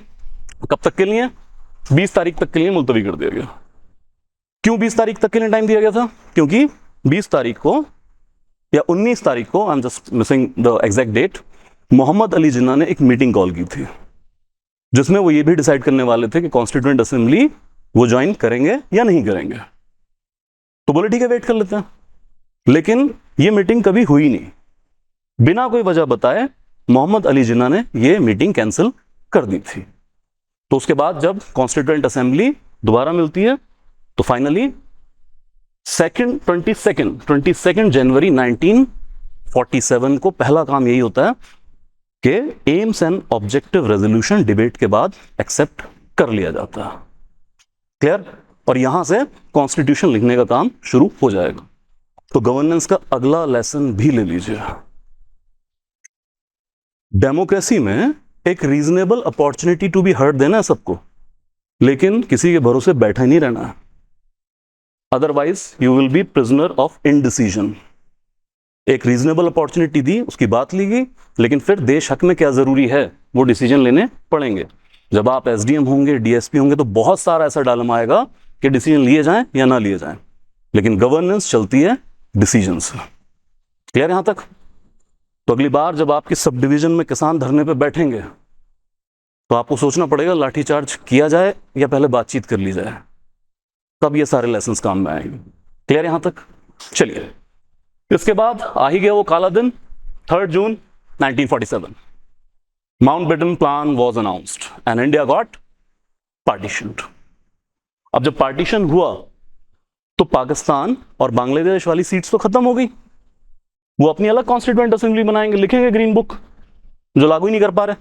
A: कब तक के लिए? 20 तारीख तक के लिए मुलतवी कर दिया गया। क्यों 20 तारीख तक के लिए टाइम दिया गया था? क्योंकि 20 तारीख को या 19 तारीख को, I am just missing the exact date, Mohammad Ali Jinnah ने एक मीटिंग कॉल की थी जिसमें वो ये भी डिसाइड करने वाले थे कि कॉन्स्टिट्यूएंट असेंबली वो ज्वाइन करेंगे या नहीं करेंगे। तो बोले ठीक है वेट कर लेते हैं, लेकिन ये मीटिंग कभी हुई नहीं। बिना कोई वजह बताए मोहम्मद अली जिन्ना ने ये मीटिंग कैंसिल कर दी थी। तो उसके बाद जब कॉन्स्टिट्यूएंट असेंबली दोबारा मिलती है तो फाइनली 22 जनवरी 1947 को पहला काम यही होता है कि AIIMS and objective resolution debate के बाद एक्सेप्ट कर लिया जाता है। क्लियर? और यहां से कॉन्स्टिट्यूशन लिखने का काम शुरू हो जाएगा। तो गवर्नेंस का अगला लेसन भी ले लीजिए। डेमोक्रेसी में एक reasonable opportunity to be heard देना है सबको, लेकिन किसी के भरोसे बैठा ही नहीं रहना है, otherwise you will be prisoner of indecision. एक रीजनेबल अपॉर्चुनिटी दी, उसकी बात ली गई, लेकिन फिर देश हक में क्या जरूरी है वो डिसीजन लेने पड़ेंगे। जब आप एसडीएम होंगे, डीएसपी होंगे, तो बहुत सारा ऐसा डालमा आएगा कि डिसीजन लिए जाएं या ना लिए जाएं, लेकिन गवर्नेंस चलती है डिसीजन से। क्लियर यहां तक? तो अगली बार जब आपकी सब डिवीजन में किसान धरने पे बैठेंगे तो आपको सोचना पड़ेगा लाठीचार्ज किया जाए या पहले बातचीत कर ली जाए, तब ये सारे लेसन्स काम में आएंगे। क्लियर यहां तक? चलिए, इसके बाद आ ही गया वो काला दिन, 3 जून 1947। Mountbatten plan was announced and India got partition. अब जब पार्टीशन हुआ तो पाकिस्तान और बांग्लादेश वाली सीट्स तो खत्म हो गई, वो अपनी अलग कॉन्स्टिट्यूएंट असेंबली बनाएंगे, लिखेंगे ग्रीन बुक, जो लागू ही नहीं कर पा रहे।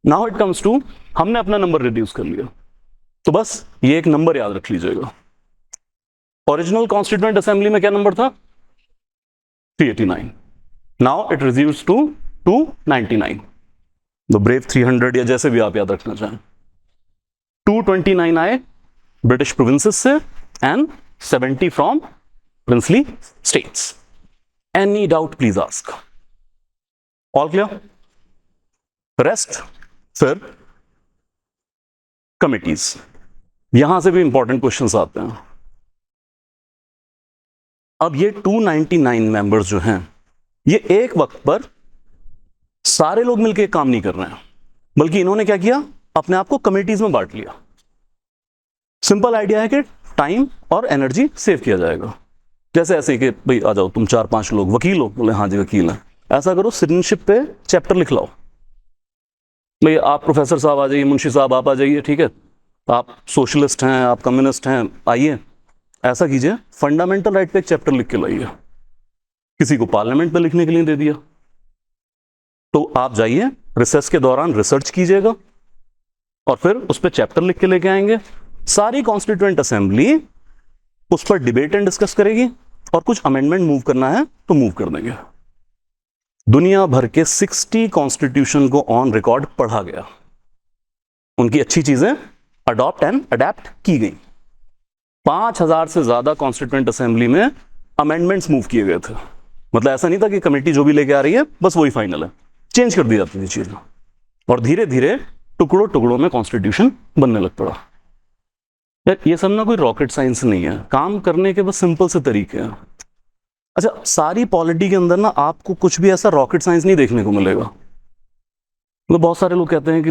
A: नाउ इट कम्स टू, हमने अपना नंबर रिड्यूस कर लिया, तो बस ये एक नंबर याद रख लीजिएगा। ओरिजिनल कॉन्स्टिट्यूएंट असेंबली में क्या नंबर था? 389। Now it reduce to 299, the brave 300 या जैसे भी आप याद रखना चाहें। 229 आए ब्रिटिश प्रोविंसेस से and 70 from princely states. Any doubt please ask. All clear? Rest फिर कमिटीज, यहां से भी इंपॉर्टेंट क्वेश्चंस आते हैं। अब ये 299 मेंबर्स जो हैं, ये एक वक्त पर सारे लोग मिलकर काम नहीं कर रहे हैं, बल्कि इन्होंने क्या किया, अपने आप को कमिटीज में बांट लिया। सिंपल आइडिया है कि टाइम और एनर्जी सेव किया जाएगा। जैसे ऐसे कि भाई आ जाओ तुम 4-5 लोग, वकील हो, बोले हाँ जी वकील है, ऐसा करो सिटीजनशिप पे चैप्टर लिख लाओ, भाई आप प्रोफेसर साहब आ जाइए, मुंशी साहब आप आ जाइए, ठीक है, आप सोशलिस्ट हैं, आप कम्युनिस्ट हैं, आइए, ऐसा कीजिए, फंडामेंटल राइट पे एक चैप्टर लिख के लाइए। किसी को पार्लियामेंट में लिखने के लिए दे दिया, तो आप जाइए रिसर्च के दौरान रिसर्च कीजिएगा और फिर उस पर चैप्टर लिख के लेके आएंगे। सारी कॉन्स्टिट्यूएंट असेंबली उस पर डिबेट एंड डिस्कस करेगी और कुछ अमेंडमेंट मूव करना है तो मूव कर देंगे। दुनिया भर के 60 कॉन्स्टिट्यूशन को ऑन रिकॉर्ड पढ़ा गया, उनकी अच्छी चीजें अडॉप्ट एंड अडेप्ट की गई। 5000 से ज्यादा कॉन्स्टिट्यूएंट असेंबली में अमेंडमेंट्स मूव किए गए थे। मतलब ऐसा नहीं था कि कमेटी जो भी लेके आ रही है बस वही फाइनल है, चेंज कर दी जाती थी चीजें, और धीरे धीरे टुकड़ों टुकड़ों में कॉन्स्टिट्यूशन बनने लग पड़ा। ये सब ना कोई रॉकेट साइंस नहीं है, काम करने के बस सिंपल से तरीके हैं। अच्छा, सारी पॉलिटी के अंदर ना आपको कुछ भी ऐसा रॉकेट साइंस नहीं देखने को मिलेगा। मतलब बहुत सारे लोग कहते हैं कि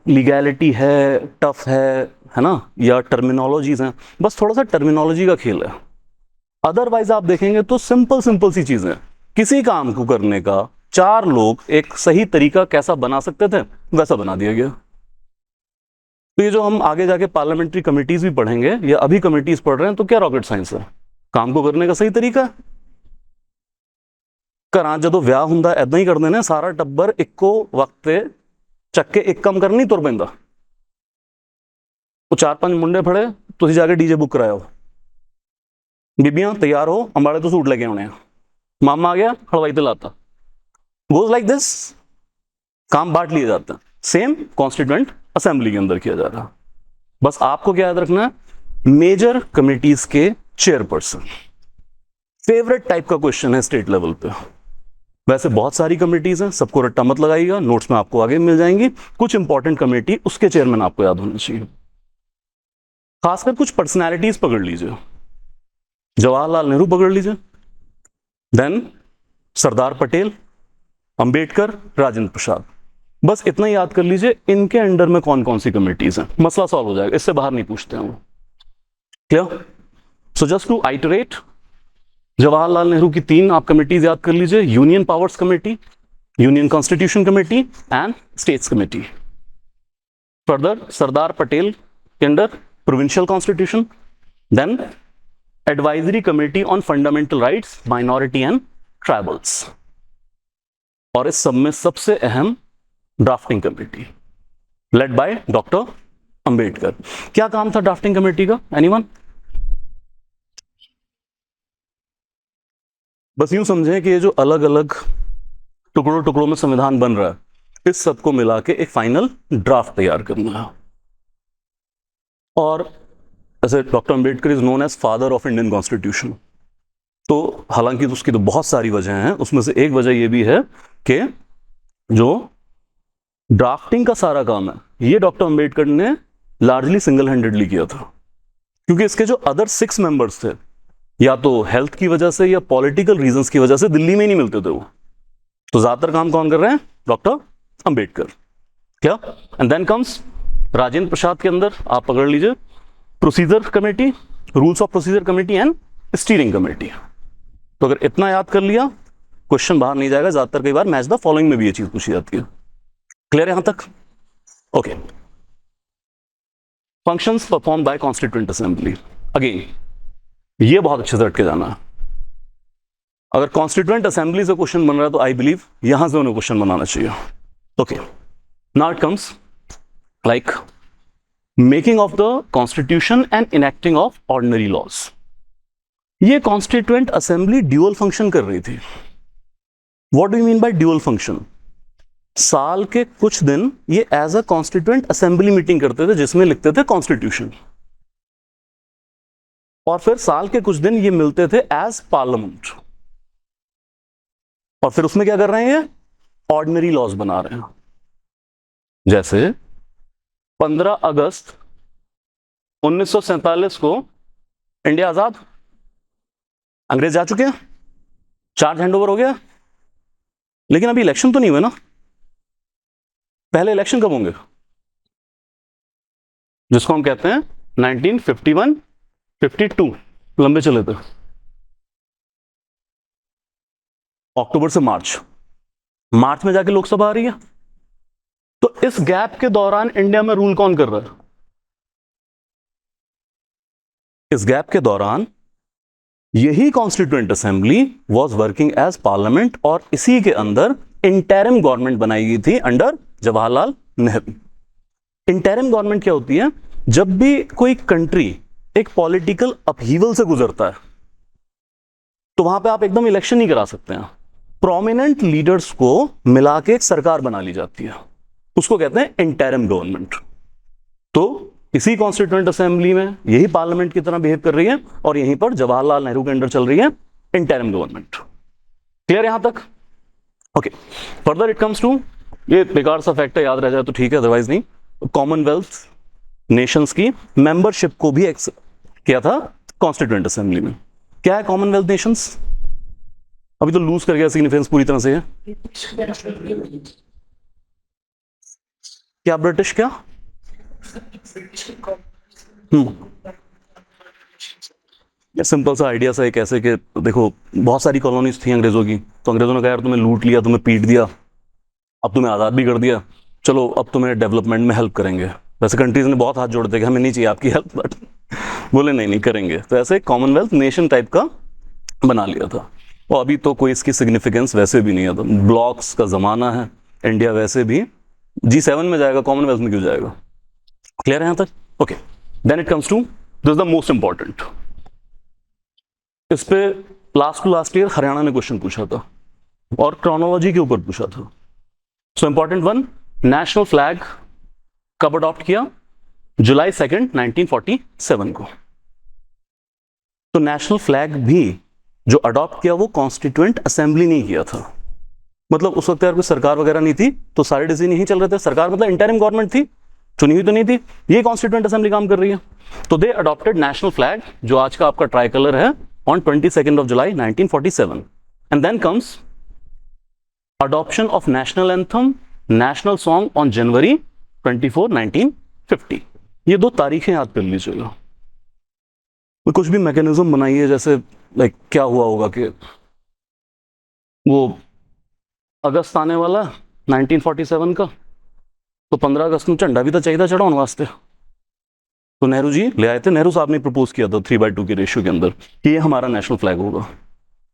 A: लीगैलिटी है, टफ है ना, या टर्मिनोलॉजीज हैं, बस थोड़ा सा टर्मिनोलॉजी का खेल है। अदरवाइज आप देखेंगे तो सिंपल सिंपल सी चीजें, किसी काम को करने का 4 लोग एक सही तरीका कैसा बना सकते थे वैसा बना दिया गया। तो ये जो हम आगे जाके पार्लियामेंट्री कमिटीज भी पढ़ेंगे या अभी कमिटीज पढ़ रहे हैं, तो क्या रॉकेट साइंस है? काम को करने का सही तरीका। ਘਰਾਂ ਜਦੋਂ ਵਿਆਹ ਹੁੰਦਾ ਐਦਾਂ ਹੀ ਕਰਦੇ ਨੇ, ਸਾਰਾ ਟੱਬਰ ਇੱਕੋ ਵਕਤ ਤੇ ਚੱਕ ਕੇ ਇੱਕ ਕੰਮ ਕਰਨ ਨਹੀਂ ਤੁਰ ਪੈਂਦਾ। ਉਹ 4-5 ਮੁੰਡੇ ਫੜੇ, ਤੁਸੀਂ ਜਾ ਕੇ ਡੀਜੇ ਬੁੱਕ ਕਰਾਇਓ, ਬੀਬੀਆਂ ਤਿਆਰ ਹੋ, ਅੰਬਾਲੇ ਤੋਂ ਸੂਟ ਲੈ ਕੇ ਆਉਣੇ ਆ, मामा आ गया हलवाई ते लाता, गोज लाइक दिस, काम बांट लिए जाते हैं। सेम कॉन्स्टिट्यूएंट असेंबली के अंदर किया जा रहा। बस आपको क्या याद रखना है, मेजर कमिटीज के चेयरपर्सन। फेवरेट टाइप का क्वेश्चन है स्टेट लेवल पे। वैसे बहुत सारी कमिटीज हैं, सबको रट्टा मत लगाइएगा, नोट्स में आपको आगे मिल जाएंगी। कुछ इंपॉर्टेंट कमेटी उसके चेयरमैन आपको याद होना चाहिए। खासकर कुछ पर्सनैलिटीज पकड़ लीजिए, जवाहरलाल नेहरू पकड़ लीजिए, देन सरदार पटेल, अंबेडकर, राजेंद्र प्रसाद। बस इतना याद कर लीजिए इनके अंडर में कौन कौन सी कमिटीज हैं, मसला सॉल्व हो जाएगा, इससे बाहर नहीं पूछते हैं वो। Clear? So just to iterate, Jawaharlal Nehru की 3 आप कमिटीज याद कर लीजिए, union powers committee, union constitution committee and states committee. Further Sardar Patel के under provincial constitution, then advisory committee on fundamental rights, minority and tribals, और इस सब में सबसे अहम drafting committee led by doctor Ambedkar. क्या काम था ड्राफ्टिंग कमेटी का? एनीवन? बस यूं समझें कि ये जो अलग अलग टुकड़ों टुकड़ों में संविधान बन रहा है, इस सबको मिला के एक फाइनल ड्राफ्ट तैयार करना है। और ऐसे doctor Ambedkar is known as father of Indian constitution. तो हालांकि उसकी तो बहुत सारी वजह हैं, उसमें से एक वजह ये भी है कि जो ड्राफ्टिंग का सारा काम है ये डॉक्टर अंबेडकर ने लार्जली सिंगल हैंडेडली किया था, क्योंकि इसके जो अदर 6 मेंबर्स थे, या तो हेल्थ की वजह से या पॉलिटिकल रीजंस की वजह से दिल्ली में ही नहीं मिलते थे वो। तो ज्यादातर काम कौन कर रहे हैं? डॉक्टर अंबेडकर। क्या? And then comes Rajendra Prasad के अंदर आप पकड़ लीजिए procedure committee, rules of procedure committee and steering committee. तो अगर इतना याद कर लिया, क्वेश्चन बाहर नहीं जाएगा। ज्यादातर कई बार मैच द फॉलोइंग में भी ये चीज पूछी जाती है। क्लियर यहां तक? Okay. Functions perform by constituent assembly. Again ये बहुत अच्छे से रट के जाना है। अगर कॉन्स्टिट्यूएंट असेंबली से क्वेश्चन बन रहा है तो आई बिलीव यहां से उन्हें क्वेश्चन बनाना चाहिए। Okay, now it comes like making of the constitution and enacting of ordinary laws. ये कॉन्स्टिट्यूएंट असेंबली ड्यूअल फंक्शन कर रही थी। What do you mean by dual function? साल के कुछ दिन ये as a constituent assembly meeting करते थे जिसमें लिखते थे कॉन्स्टिट्यूशन, और फिर साल के कुछ दिन ये मिलते थे एज पार्लियामेंट, और फिर उसमें क्या कर रहे हैं? ऑर्डिनरी लॉज बना रहे हैं। जैसे 15 अगस्त 1947 को इंडिया आजाद, अंग्रेज जा चुके हैं, चार्ज हैंडओवर हो गया, लेकिन अभी इलेक्शन तो नहीं हुए ना। पहले इलेक्शन कब होंगे? जिसको हम कहते हैं 1951, 52, लंबे चले थे, अक्टूबर से मार्च में जाके लोकसभा आ रही है। तो इस गैप के दौरान इंडिया में रूल कौन कर रहा है? इस गैप के दौरान यही constituent assembly was working as parliament, और इसी के अंदर इंटरिम गवर्नमेंट बनाई गई थी under Jawaharlal Nehru. Interim government क्या होती है? जब भी कोई कंट्री एक पॉलिटिकल अपहीवल से गुजरता है तो वहां पे आप एकदम इलेक्शन नहीं करा सकते हैं। प्रोमिनेंट लीडर्स को मिला के एक सरकार बना ली जाती है, उसको कहते हैं इंटरिम गवर्नमेंट। तो इसी कॉन्स्टिट्यूएंट असेंबली में यही पार्लियामेंट की तरह बिहेव कर रही है, और यहीं पर जवाहरलाल नेहरू के अंडर चल रही है इंटरिम गवर्नमेंट। क्लियर यहां तक? Okay, further it comes to, ये बेकार सा फैक्ट है, याद रह जाए तो ठीक है, अदरवाइज नहीं। कॉमनवेल्थ नेशंस की मेंबरशिप को भी किया था कॉन्स्टिट्यूएंट असेंबली में। क्या है कॉमनवेल्थ नेशंस? अभी तो लूज कर गया सिग्निफिकेंस पूरी तरह से है। क्या ब्रिटिश? क्या सिंपल सा आइडिया सा एक ऐसे कि देखो बहुत सारी कॉलोनीज थी अंग्रेजों की, तो अंग्रेजों ने कहा यार तुम्हें लूट लिया, तुम्हें पीट दिया, अब तुम्हें आज़ाद भी कर दिया, चलो अब तुम्हें डेवलपमेंट में हेल्प करेंगे। वैसे कंट्रीज ने बहुत हाथ जोड़ दिए कि हमें नहीं चाहिए आपकी हेल्प, बट बोले नहीं करेंगे। तो ऐसे कॉमनवेल्थ नेशन टाइप का बना लिया था। और अभी तो कोई इसकी सिग्निफिकेंस वैसे भी नहीं है, तो ब्लॉक्स का जमाना है, इंडिया वैसे भी G7 में जाएगा, कॉमनवेल्थ में क्यों जाएगा? क्लियर है यहां तक? Okay, then it comes to this the most important. इस पे लास्ट ईयर हरियाणा ने क्वेश्चन पूछा था और क्रोनोलॉजी के ऊपर पूछा था। So important one, national flag कब अडॉप्ट किया? जुलाई 2, 1947 को। तो नेशनल फ्लैग भी जो अडॉप्ट किया वो कॉन्स्टिट्यूएंट असेंबली ने किया था। मतलब उस वक्त यार कोई सरकार वगैरह नहीं थी, तो सारे डिसीजन यही चल रहे थे। सरकार मतलब इंटरिम गवर्नमेंट थी, चुनी हुई तो नहीं थी, ये कॉन्स्टिट्यूएंट असेंबली काम कर रही है। तो दे अडॉप्टेड नेशनल फ्लैग, जो आज का आपका ट्राई कलर है, ऑन 22 जुलाई 1947। And then comes adoption of national anthem, national song on January 24, 1950। ये दो तारीखें याद कर लीजिएगा। कुछ भी मैकेनिज्म बनाइए, जैसे लाइक क्या हुआ होगा कि वो अगस्त आने वाला 1947 का, तो 15 अगस्त में झंडा भी तो चाहिए था चढ़ाने वास्ते, तो नेहरू जी ले आए थे। नेहरू साहब ने प्रपोज किया था 3/2 के रेशियो के अंदर कि ये हमारा नेशनल फ्लैग होगा।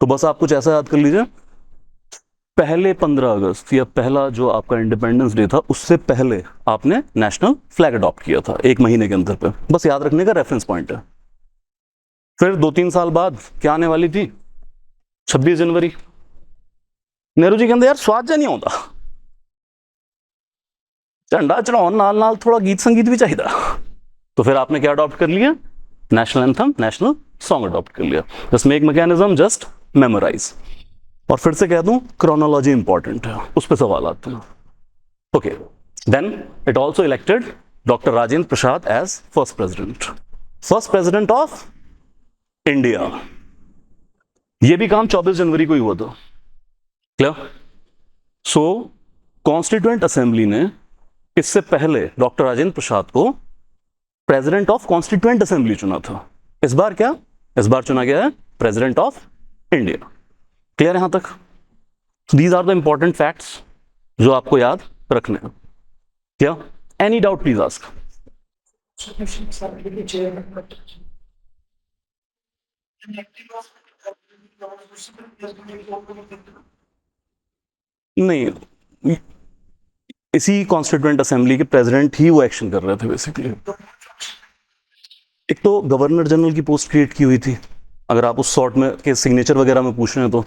A: तो बस आप कुछ ऐसा याद कर लीजिए, पहले 15 अगस्त या पहला जो आपका इंडिपेंडेंस डे था उससे पहले आपने नेशनल फ्लैग अडॉप्ट किया था, 1 महीने के अंदर पे। बस याद रखने का रेफरेंस पॉइंट है। फिर 2-3 साल बाद क्या आने वाली थी? 26 जनवरी। नेहरू जी कहते यार स्वाद जा नहीं होता, झंडा चढ़ाओ नाल नाल थोड़ा गीत संगीत भी चाहिए। तो फिर आपने क्या अडॉप्ट कर लिया? National anthem, national song adopt कर लिया। Just make mechanism, just memorise. और फिर से कह दूं क्रोनोलॉजी इंपॉर्टेंट है, उस पर सवाल आते हैं। Okay, then it also elected doctor Rajendra Prasad as first president of India. ये भी काम 24 जनवरी को ही हुआ था। क्लियर? सो कॉन्स्टिट्यूएंट असेंबली ने इससे पहले डॉक्टर राजेंद्र प्रसाद को प्रेसिडेंट ऑफ कॉन्स्टिट्यूएंट असेंबली चुना था। इस बार क्या? इस बार चुना गया है प्रेसिडेंट ऑफ इंडिया। क्लियर यहां तक? These are the important facts जो आपको याद रखने हैं। क्या एनी डाउट प्लीज आस्क। नहीं, इसी कॉन्स्टिट्यूएंट असेंबली के प्रेसिडेंट ही वो एक्शन कर रहे थे बेसिकली। एक तो गवर्नर जनरल की पोस्ट क्रिएट की हुई थी, अगर आप उस सॉर्ट में के सिग्नेचर वगैरह में पूछ रहे हैं तो।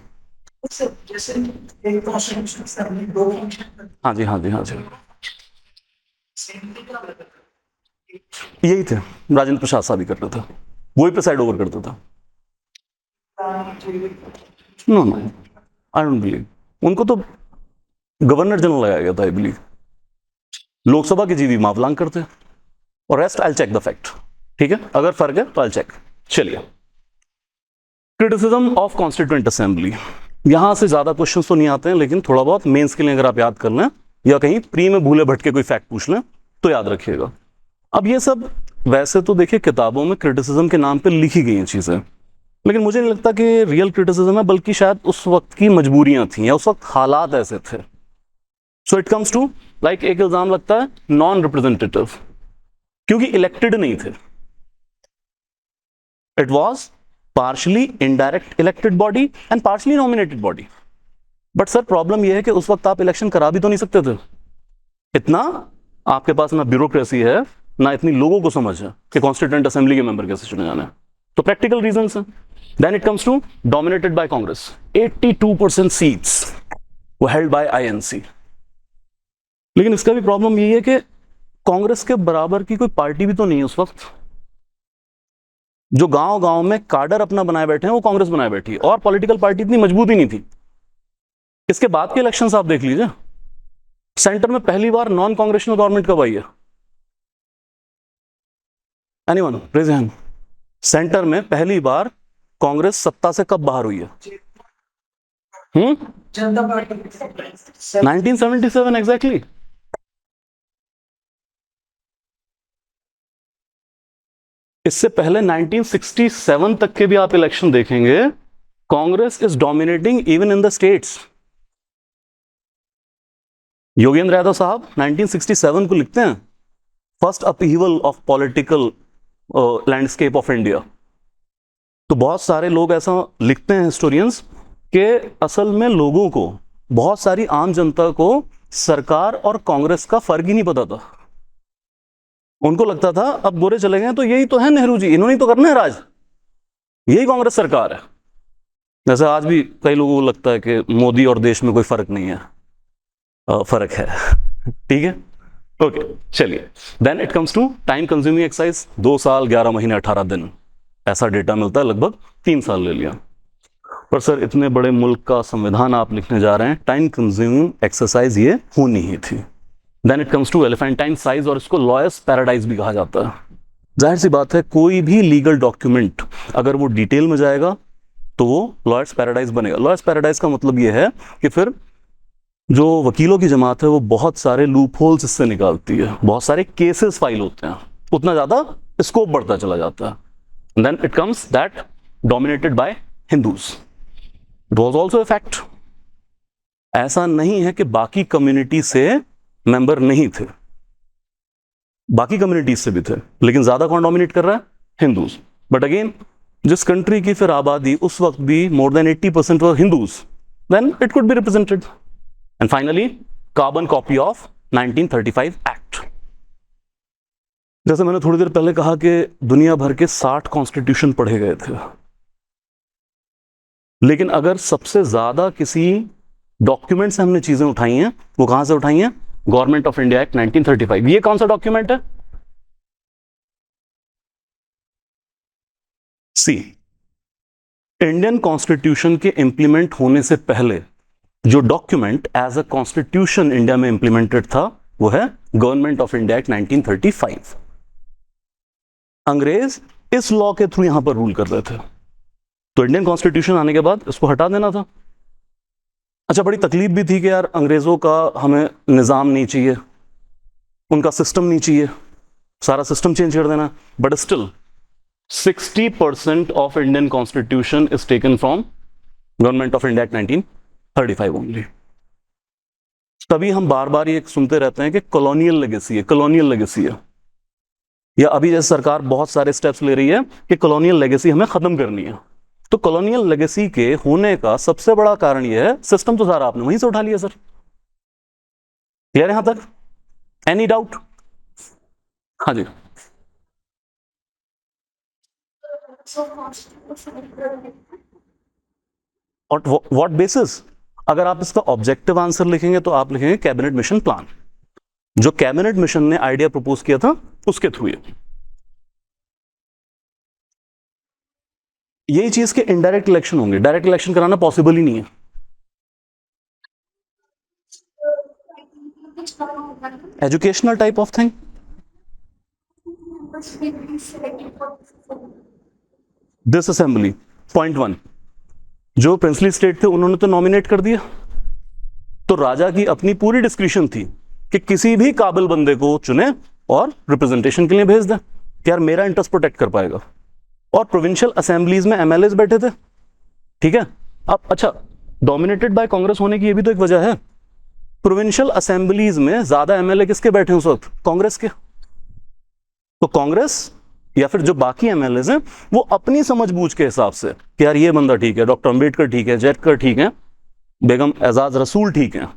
A: हाँ जी, हाँ जी, हाँ जी, यही थे, राजेंद्र प्रसाद साहब ही करता था, वही प्रिसाइड ओवर करता था। No no, I don't believe, उनको तो गवर्नर जनरल लगाया गया था आई बिलीव। लोकसभा के जीवी मावलांग करते, और rest I check the fact. ठीक है, अगर फर्क है तो आई चेक। चलिए, क्रिटिसिज्म ऑफ कॉन्स्टिट्यूएंट असेंबली, यहां से ज्यादा क्वेश्चंस तो नहीं आते हैं, लेकिन थोड़ा बहुत मेंस के लिए अगर आप याद कर लें या कहीं प्री में भूले भटके कोई फैक्ट पूछ लें तो याद रखिएगा। अब ये सब वैसे तो देखिए किताबों में क्रिटिसिज्म के नाम पे लिखी गई हैं चीजें, लेकिन मुझे नहीं लगता कि रियल क्रिटिसिज्म है, बल्कि शायद उस वक्त की मजबूरियां थी या उस वक्त हालात ऐसे थे। So it comes to like, एक इल्जाम लगता है नॉन रिप्रेजेंटेटिव, क्योंकि इलेक्टेड नहीं थे, it was partially indirect elected body and partially nominated body. But sir problem यह है कि उस वक्त आप इलेक्शन करा भी तो नहीं सकते थे, इतना आपके पास ना ब्यूरोक्रेसी है ना इतनी लोगों को समझ है कि कॉन्स्टिट्यूएंट असेंबली के मेंबर कैसे चुने जाने हैं। तो प्रैक्टिकल रीजंस हैं। Then it comes to dominated by Congress, 82% seats वो हेल्ड बाय आईएनसी। लेकिन इसका भी प्रॉब्लम यही है कि कांग्रेस के बराबर की कोई पार्टी भी तो नहीं है उस वक्त। जो गांव गांव में काडर अपना बनाए बैठे हैं वो कांग्रेस बनाए बैठी है, और पॉलिटिकल पार्टी इतनी मजबूत ही नहीं थी। इसके बाद के इलेक्शंस आप देख लीजिए, सेंटर में पहली बार नॉन कांग्रेशनल गवर्नमेंट कब आई है? Anyone raise hand. सेंटर में पहली बार कांग्रेस सत्ता से कब बाहर हुई है? जनता पार्टी 1977 एग्जैक्टली। इससे पहले 1967 तक के भी आप इलेक्शन देखेंगे, Congress is dominating even in the states. Yogendra Yadav साहब 1967 को लिखते हैं first upheaval of political landscape of India. तो बहुत सारे लोग ऐसा लिखते हैं हिस्टोरियंस कि असल में लोगों को, बहुत सारी आम जनता को सरकार और कांग्रेस का फर्क ही नहीं पता था। उनको लगता था अब गोरे चले गए तो यही तो है नेहरू जी, इन्होंने तो करना है राज, यही कांग्रेस सरकार है। जैसे आज भी कई लोगों को लगता है कि मोदी और देश में कोई फर्क नहीं है, फर्क है। ठीक है, ओके चलिए। Then it comes to time consuming exercise, 2 साल 11 महीने 18 दिन ऐसा डेटा मिलता है, लगभग 3 साल ले लिया। पर सर इतने बड़े मुल्क का संविधान आप लिखने जा रहे हैं, टाइम कंज्यूमिंग एक्सरसाइज ये होनी ही थी। Then it comes to elephantine size, और इसको लॉयर्स पैराडाइज भी कहा जाता है। जाहिर सी बात है, कोई भी लीगल डॉक्यूमेंट अगर वो डिटेल में जाएगा तो वो लॉयर्स पैराडाइज बनेगा। लॉयर्स पैराडाइज का मतलब ये है कि फिर जो वकीलों की जमात है वो बहुत सारे लूप होल्स इससे निकालती है, बहुत सारे केसेस फाइल होते हैं, उतना ज्यादा स्कोप बढ़ता चला जाता है। Then it comes that dominated by Hindus, it was also a fact. ऐसा नहीं है कि बाकी कम्युनिटी से मेंबर नहीं थे, बाकी कम्युनिटीज से भी थे, लेकिन ज्यादा कौन डोमिनेट कर रहा है? हिंदूज। बट अगेन, जिस कंट्री की फिर आबादी उस वक्त भी more than 80% were Hindus, then it could be represented. And finally carbon copy of 1935 act. जैसे मैंने थोड़ी देर पहले कहा कि दुनिया भर के 60 कॉन्स्टिट्यूशन पढ़े गए थे, लेकिन अगर सबसे ज्यादा किसी डॉक्यूमेंट से हमने चीजें उठाई हैं, वो कहां से उठाई हैं? Government of India act 1935। ये कौन सा डॉक्यूमेंट है? सी, इंडियन कॉन्स्टिट्यूशन के इंप्लीमेंट होने से पहले जो document as a constitution India में इंप्लीमेंटेड था वो है गवर्नमेंट ऑफ इंडिया एक्ट 1935। अंग्रेज इस लॉ के थ्रू यहां पर रूल कर रहे थे, तो इंडियन कॉन्स्टिट्यूशन आने के बाद इसको हटा देना था। अच्छा, बड़ी तकलीफ भी थी कि यार अंग्रेजों का हमें निज़ाम नहीं चाहिए, उनका सिस्टम नहीं चाहिए, सारा सिस्टम चेंज कर देना। But still 60% of Indian constitution is taken from government of India act 1935 only. तभी हम बार बार ये सुनते रहते हैं कि कॉलोनियल लेगेसी है, कॉलोनियल लेगेसी है। या अभी जैसे सरकार बहुत सारे स्टेप्स ले रही है कि कॉलोनियल लेगेसी हमें खत्म करनी है, तो कॉलोनियल लेगेसी के होने का सबसे बड़ा कारण यह है सिस्टम तो सारा आपने वहीं से उठा लिया सर। क्लियर है यहां तक? Any doubt? हाँ जी। और व्हाट बेसिस? अगर आप इसका ऑब्जेक्टिव आंसर लिखेंगे तो आप लिखेंगे कैबिनेट मिशन प्लान, जो कैबिनेट मिशन ने आइडिया प्रपोज किया था उसके थ्रू। यही चीज के इनडायरेक्ट इलेक्शन होंगे, डायरेक्ट इलेक्शन कराना पॉसिबल ही नहीं है। Educational type of thing. This assembly, point one, जो प्रिंसली स्टेट थे उन्होंने तो नॉमिनेट कर दिया, तो राजा की अपनी पूरी डिस्क्रिप्शन थी कि किसी भी काबिल बंदे को चुने और रिप्रेजेंटेशन के लिए भेज दें कि यार मेरा इंटरेस्ट प्रोटेक्ट कर पाएगा। और प्रोविंशियल असेंबलीज में एमएलएस बैठे थे, ठीक है। अब अच्छा, डोमिनेटेड बाय कांग्रेस होने की ये भी तो एक वजह है। प्रोविंशियल असेंबलीज में ज्यादा एमएलए किसके बैठे उस वक्त? कांग्रेस के। तो कांग्रेस या फिर जो बाकी एमएलए हैं वो अपनी समझ बूझ के हिसाब से कि यार ये बंदा ठीक है, डॉक्टर अंबेडकर ठीक है, जेटकर ठीक है, बेगम एजाज रसूल ठीक है,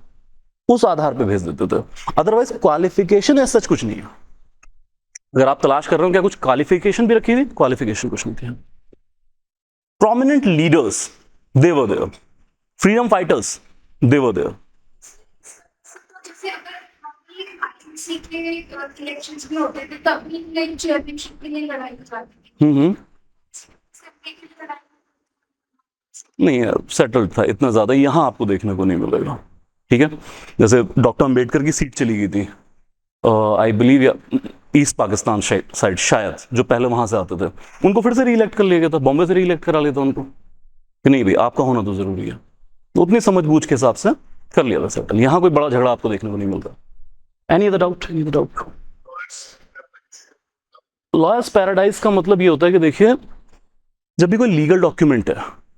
A: उस आधार पे भेज देते थे। अदरवाइज क्वालिफिकेशन ऐसा सच कुछ नहीं है। अगर आप तलाश कर रहे हो क्या कुछ क्वालिफिकेशन भी रखी थी, क्वालिफिकेशन कुछ नहीं थी। Prominent leaders they were there, freedom fighters they were there.
B: Elections में होते थे तब भी लाइक चेयरमैनशिप के लिए लड़ाई जाती
A: नहीं, सेटल्ड था इतना ज्यादा यहां आपको देखने को नहीं मिलेगा, ठीक है। जैसे डॉक्टर अंबेडकर की सीट चली गई थी, I believe east Pakistan side शायद, जो पहले वहां से आते थे उनको फिर से री इलेक्ट कर लिया गया था, बॉम्बे से री इलेक्ट करा लिया था उनको कि नहीं भाई आपका होना तो जरूरी है, तो उतनी समझ बूझ के हिसाब से कर लिया था सेटल। यहां कोई बड़ा झगड़ा आपको देखने को नहीं मिलता। Any other doubt? Any other doubt? Lawyers paradise का मतलब ये होता है कि देखिए, जब भी कोई लीगल डॉक्यूमेंट है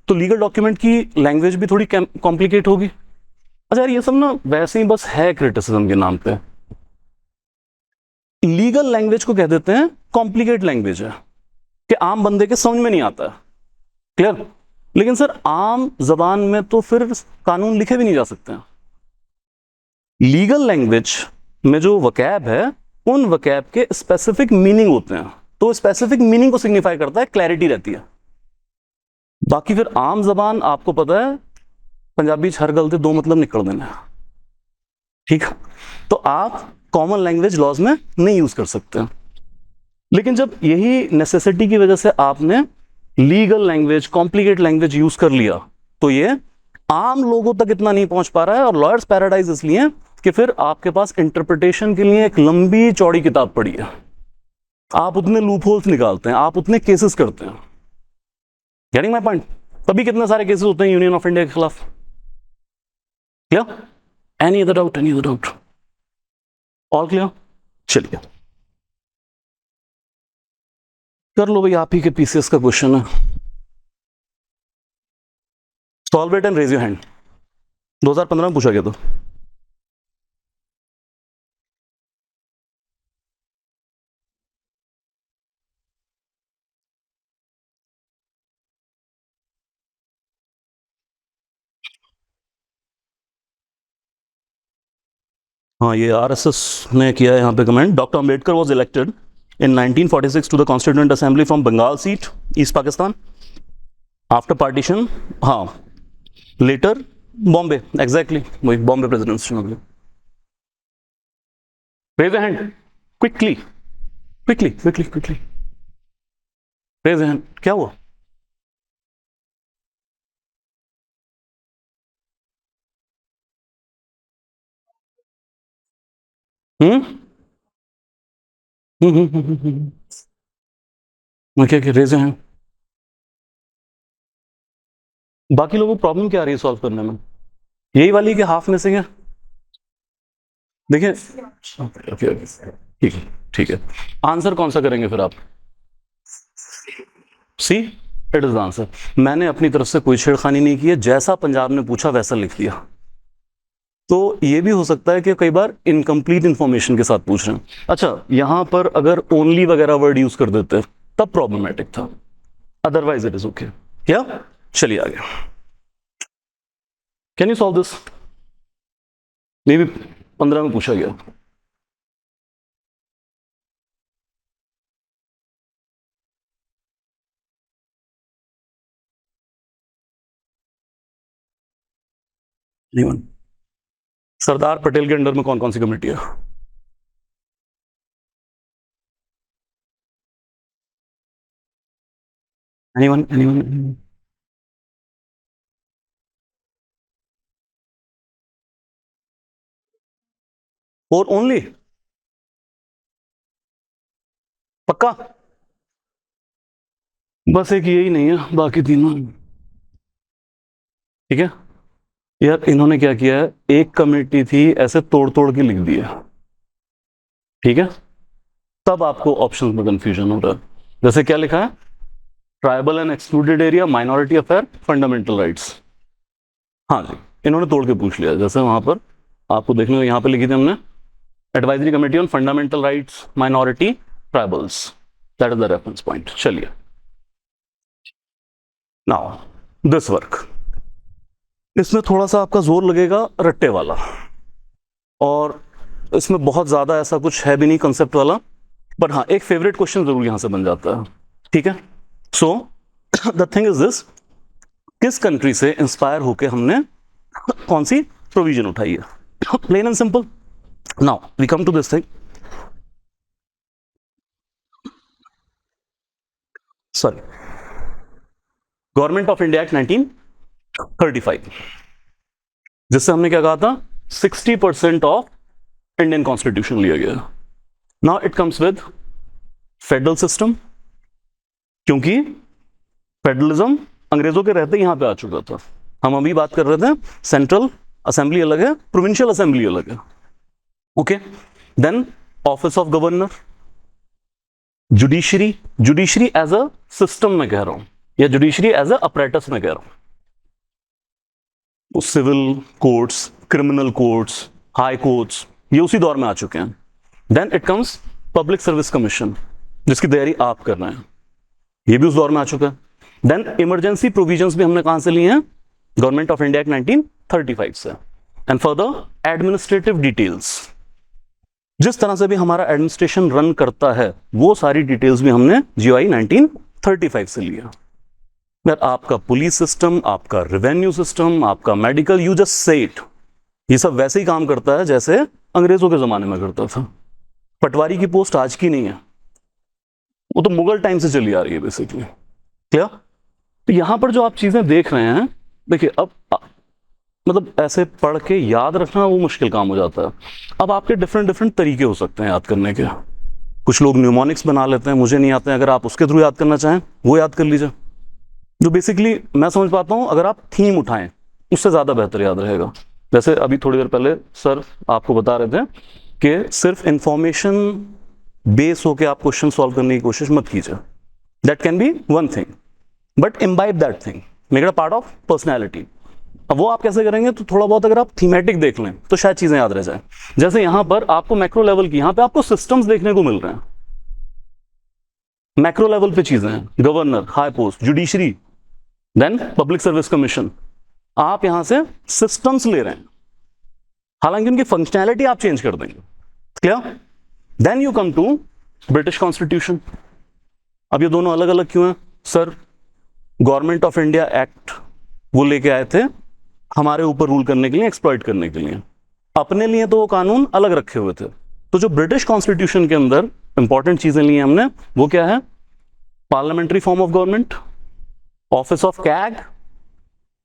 A: तो लीगल डॉक्यूमेंट की लैंग्वेज भी थोड़ी कॉम्प्लिकेट होगी। अच्छा यार, ये सब ना वैसे ही बस है क्रिटिसिज्म के नाम पे। लीगल लैंग्वेज को कह देते हैं कॉम्प्लिकेट लैंग्वेज है, कि आम बंदे के समझ में नहीं आता है। क्लियर? लेकिन सर आम जबान में तो फिर कानून लिखे भी नहीं जा सकते हैं। लीगल लैंग्वेज में जो वकैब है उन वकैब के स्पेसिफिक मीनिंग होते हैं, तो स्पेसिफिक मीनिंग को सिग्निफाई करता है, क्लैरिटी रहती है। बाकी फिर आम जबान आपको पता है पंजाबी हर गलते दो मतलब निकल देना, ठीक है, तो आप कॉमन लैंग्वेज लॉज में नहीं यूज कर सकते। लेकिन जब यही नेसेसिटी की वजह से आपने legal language, complicate language use कर लिया, तो ये आम लोगों तक इतना नहीं पहुंच पा रहा है। और लॉयर्स पैराडाइज इसलिए कि फिर आपके पास इंटरप्रिटेशन के लिए एक लंबी चौड़ी किताब पड़ी है, आप उतने लूप होल्स निकालते हैं, आप उतने केसेस करते हैं। Getting my point? तभी कितने सारे केसेस होते हैं यूनियन ऑफ इंडिया के खिलाफ। Clear? Any other doubt? Any other doubt? All clear? चलिए कर लो भाई, आप ही के पीसीएस का क्वेश्चन है। Solve it and raise your hand. 2015 में पूछा गया था। हाँ, ये आरएसएस ने किया है यहाँ पे comment. Doctor Ambedkar was elected in 1946 to the Constituent Assembly from Bengal seat, East Pakistan. After partition, हाँ, later Bombay, exactly, वही Bombay presidency में। Raise your hand, quickly, quickly, quickly, quickly. Raise your hand. क्या हुआ? हम्म क्या क्या? Raise your hand. बाकी लोगों को प्रॉब्लम क्या आ रही है सॉल्व करने में? यही वाली के हाफ मिसिंग है। देखिए, ओके ओके, ठीक है ठीक है। आंसर कौन सा करेंगे फिर आप? सी, इट इज आंसर। मैंने अपनी तरफ से कोई छेड़खानी नहीं की है, जैसा पंजाब ने पूछा वैसा लिख दिया। तो ये भी हो सकता है कि कई बार इनकम्प्लीट इंफॉर्मेशन के साथ पूछ रहे हैं। अच्छा, यहां पर अगर ओनली वगैरह वर्ड यूज कर देते तब प्रॉब्लमेटिक था, अदरवाइज इट इज ओके। क्या, चलिए आगे। Can you solve this? May be 15 में पूछा गया। Anyone? सरदार पटेल के अंडर में कौन कौन सी कमेटी है? Anyone? Anyone? और ओनली? पक्का? बस एक यही नहीं है, बाकी तीनों ठीक है। यार इन्होंने क्या किया है, एक कमेटी थी ऐसे तोड़ तोड़ के लिख दिया, ठीक है। तब आपको ऑप्शंस में कंफ्यूजन हो रहा है। जैसे क्या लिखा है, tribal and excluded area, minority affair, fundamental rights. हाँ जी, इन्होंने तोड़ के पूछ लिया। जैसे वहां पर आपको देखने को यहाँ पे लिखी थी हमने, advisory committee on fundamental rights, minority, tribals, that is the reference point. चलिए, नाउ दिस वर्क, इसमें थोड़ा सा आपका जोर लगेगा रट्टे वाला, और इसमें बहुत ज्यादा ऐसा कुछ है भी नहीं कंसेप्ट वाला, बट हाँ एक फेवरेट क्वेश्चन जरूर यहां से बन जाता है, ठीक है। So the thing is this, किस कंट्री से इंस्पायर होके हमने कौन सी प्रोविजन उठाई है, plain and simple. Now we come to this thing, sorry, government of India act 1935, जिससे हमने क्या कहा था, 60% ऑफ इंडियन कॉन्स्टिट्यूशन लिया गया। Now it comes with federal system, क्योंकि फेडरलिज्म अंग्रेजों के रहते यहां पे आ चुका था। हम अभी बात कर रहे थे सेंट्रल असेंबली अलग है, प्रोविंशियल असेंबली अलग है, okay. Then office of governor, judiciary, judiciary as a system में कह रहा हूं, या जुडिशरी एज अ अपरेटस में कह रहा हूं। Civil courts, criminal courts, high courts, ये उसी दौर में आ चुके हैं। Then it comes public service commission, जिसकी तैयारी आप कर रहे हैं, ये भी उस दौर में आ चुका है। देन इमरजेंसी प्रोविजंस भी हमने कहां से लिए हैं, गवर्नमेंट ऑफ इंडिया एक्ट 1935 से। एंड फर्दर एडमिनिस्ट्रेटिव डिटेल्स, जिस तरह से भी हमारा एडमिनिस्ट्रेशन रन करता है वो सारी डिटेल्स भी हमने जीओआई 1935 से लिया। यार आपका पुलिस सिस्टम, आपका रेवेन्यू सिस्टम, आपका medical, you just say it, ये सब वैसे ही काम करता है जैसे अंग्रेजों के जमाने में करता था। पटवारी की पोस्ट आज की नहीं है, वो तो मुगल टाइम से चली आ रही है बेसिकली, क्या। तो यहां पर जो आप चीजें देख रहे हैं, देखिए अब मतलब ऐसे पढ़ के याद रखना वो मुश्किल काम हो जाता है। अब आपके डिफरेंट डिफरेंट तरीके हो सकते हैं याद करने के। कुछ लोग न्यूमोनिक्स बना लेते हैं, मुझे नहीं आते हैं, अगर आप उसके थ्रू याद करना चाहें वो याद कर लीजिए। जो बेसिकली मैं समझ पाता हूं, अगर आप थीम उठाएं उससे ज्यादा बेहतर याद रहेगा। जैसे अभी थोड़ी देर पहले सर आपको बता रहे थे कि सिर्फ इंफॉर्मेशन बेस होकर आप क्वेश्चन सॉल्व करने की कोशिश मत कीजिए, that can be one thing, but imbibe that thing, make it a part of personality. अब वो आप कैसे करेंगे, तो थोड़ा बहुत अगर आप थीमेटिक देख लें तो शायद चीजें याद रह जाए। जैसे यहां पर आपको मैक्रो लेवल की, यहां पे आपको सिस्टम्स देखने को मिल रहे हैं, मैक्रो लेवल पे चीजें हैं, governor, high post, judiciary, then public service commission, आप यहां से सिस्टम्स ले रहे हैं, हालांकि उनकी फंक्शनैलिटी आप चेंज कर देंगे, क्या। Then you come to British constitution. अब ये दोनों अलग अलग क्यों हैं sir? Government of India act वो लेके आए थे हमारे ऊपर रूल करने के लिए, एक्सप्लॉइट करने के लिए, अपने लिए तो वो कानून अलग रखे हुए थे। तो जो ब्रिटिश कॉन्स्टिट्यूशन के अंदर इंपॉर्टेंट चीजें ली हैं हमने, वो क्या है, parliamentary form of government, office of CAG,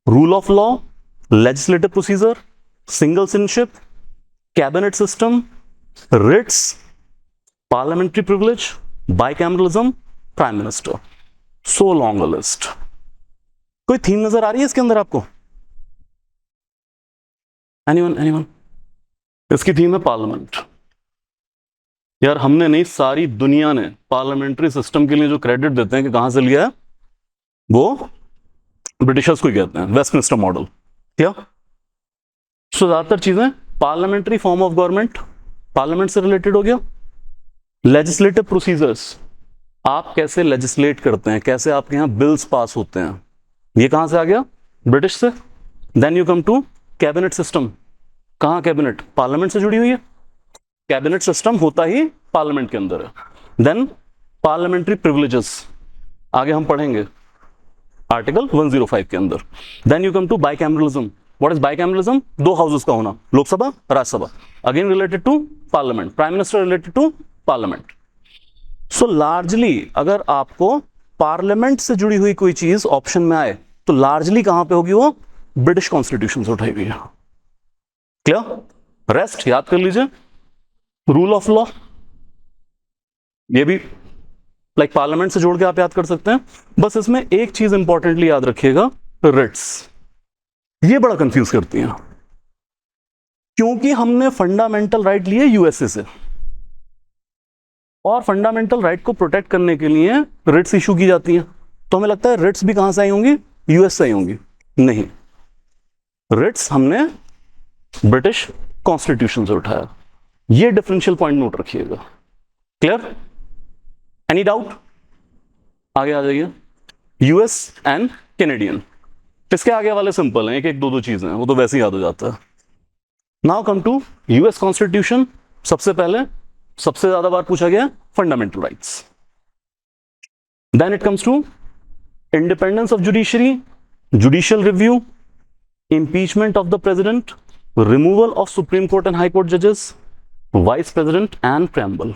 A: rule of law, legislative procedure, single citizenship, cabinet system, writs, parliamentary privilege, bicameralism, prime minister. So long a list. कोई थीम नजर आ रही है इसके अंदर आपको? एनीवन? इसकी थीम है पार्लियामेंट। यार हमने नहीं, सारी दुनिया ने पार्लियामेंट्री सिस्टम के लिए जो क्रेडिट देते हैं कि कहां से लिया है, वो ब्रिटिशर्स को ही कहते हैं, वेस्टमिनिस्टर मॉडल, क्या। सो ज्यादातर चीजें parliamentary form of government, parliament से रिलेटेड हो गया। लेजिस्लेटिव प्रोसीजर्स, आप कैसे लेजिस्लेट करते हैं, कैसे आपके यहाँ बिल्स पास होते हैं, ये कहां से आ गया, ब्रिटिश से। Then you come to cabinet system, कहां कैबिनेट, पार्लियामेंट से जुड़ी हुई है, कैबिनेट सिस्टम होता ही पार्लियामेंट के अंदर है। देन पार्लियामेंट्री प्रिविलेजेस, आगे हम पढ़ेंगे आर्टिकल 105 के अंदर। Then you come to bicameralism, what is bicameralism, दो हाउसेस का होना, Lok Sabha Rajya Sabha, again related to parliament, prime minister related to parliament. So largely अगर आपको पार्लियामेंट से जुड़ी हुई कोई चीज ऑप्शन में आए तो लार्जली कहां पे होगी, वो ब्रिटिश कॉन्स्टिट्यूशन से उठाई हुई है। क्लियर, रेस्ट याद कर लीजिए। रूल ऑफ लॉ, ये भी लाइक पार्लियामेंट से जोड़ के आप याद कर सकते हैं। बस इसमें एक चीज इंपॉर्टेंटली याद रखिएगा, रिट्स, ये बड़ा कंफ्यूज करती हैं क्योंकि हमने फंडामेंटल राइट लिए यूएसए से और फंडामेंटल राइट को प्रोटेक्ट करने के लिए रिट्स इशू की जाती हैं। तो हमें लगता है रिट्स भी कहां से आई होंगी, यूएस से आई होंगी। नहीं, रिट्स हमने ब्रिटिश कॉन्स्टिट्यूशन से उठाया। ये डिफरेंशियल पॉइंट नोट रखिएगा। क्लियर, एनी डाउट, आगे आ जाइए। यूएस एंड कैनेडियन, इसके आगे वाले सिंपल हैं, एक एक दो दो चीजें हैं, वो तो वैसे ही याद हो जाता है। Now come to US constitution. सबसे पहले सबसे ज्यादा बार पूछा गया fundamental rights. Then it comes to independence of judiciary, judicial review, impeachment of the president, removal of Supreme Court and High Court judges, Vice President and preamble।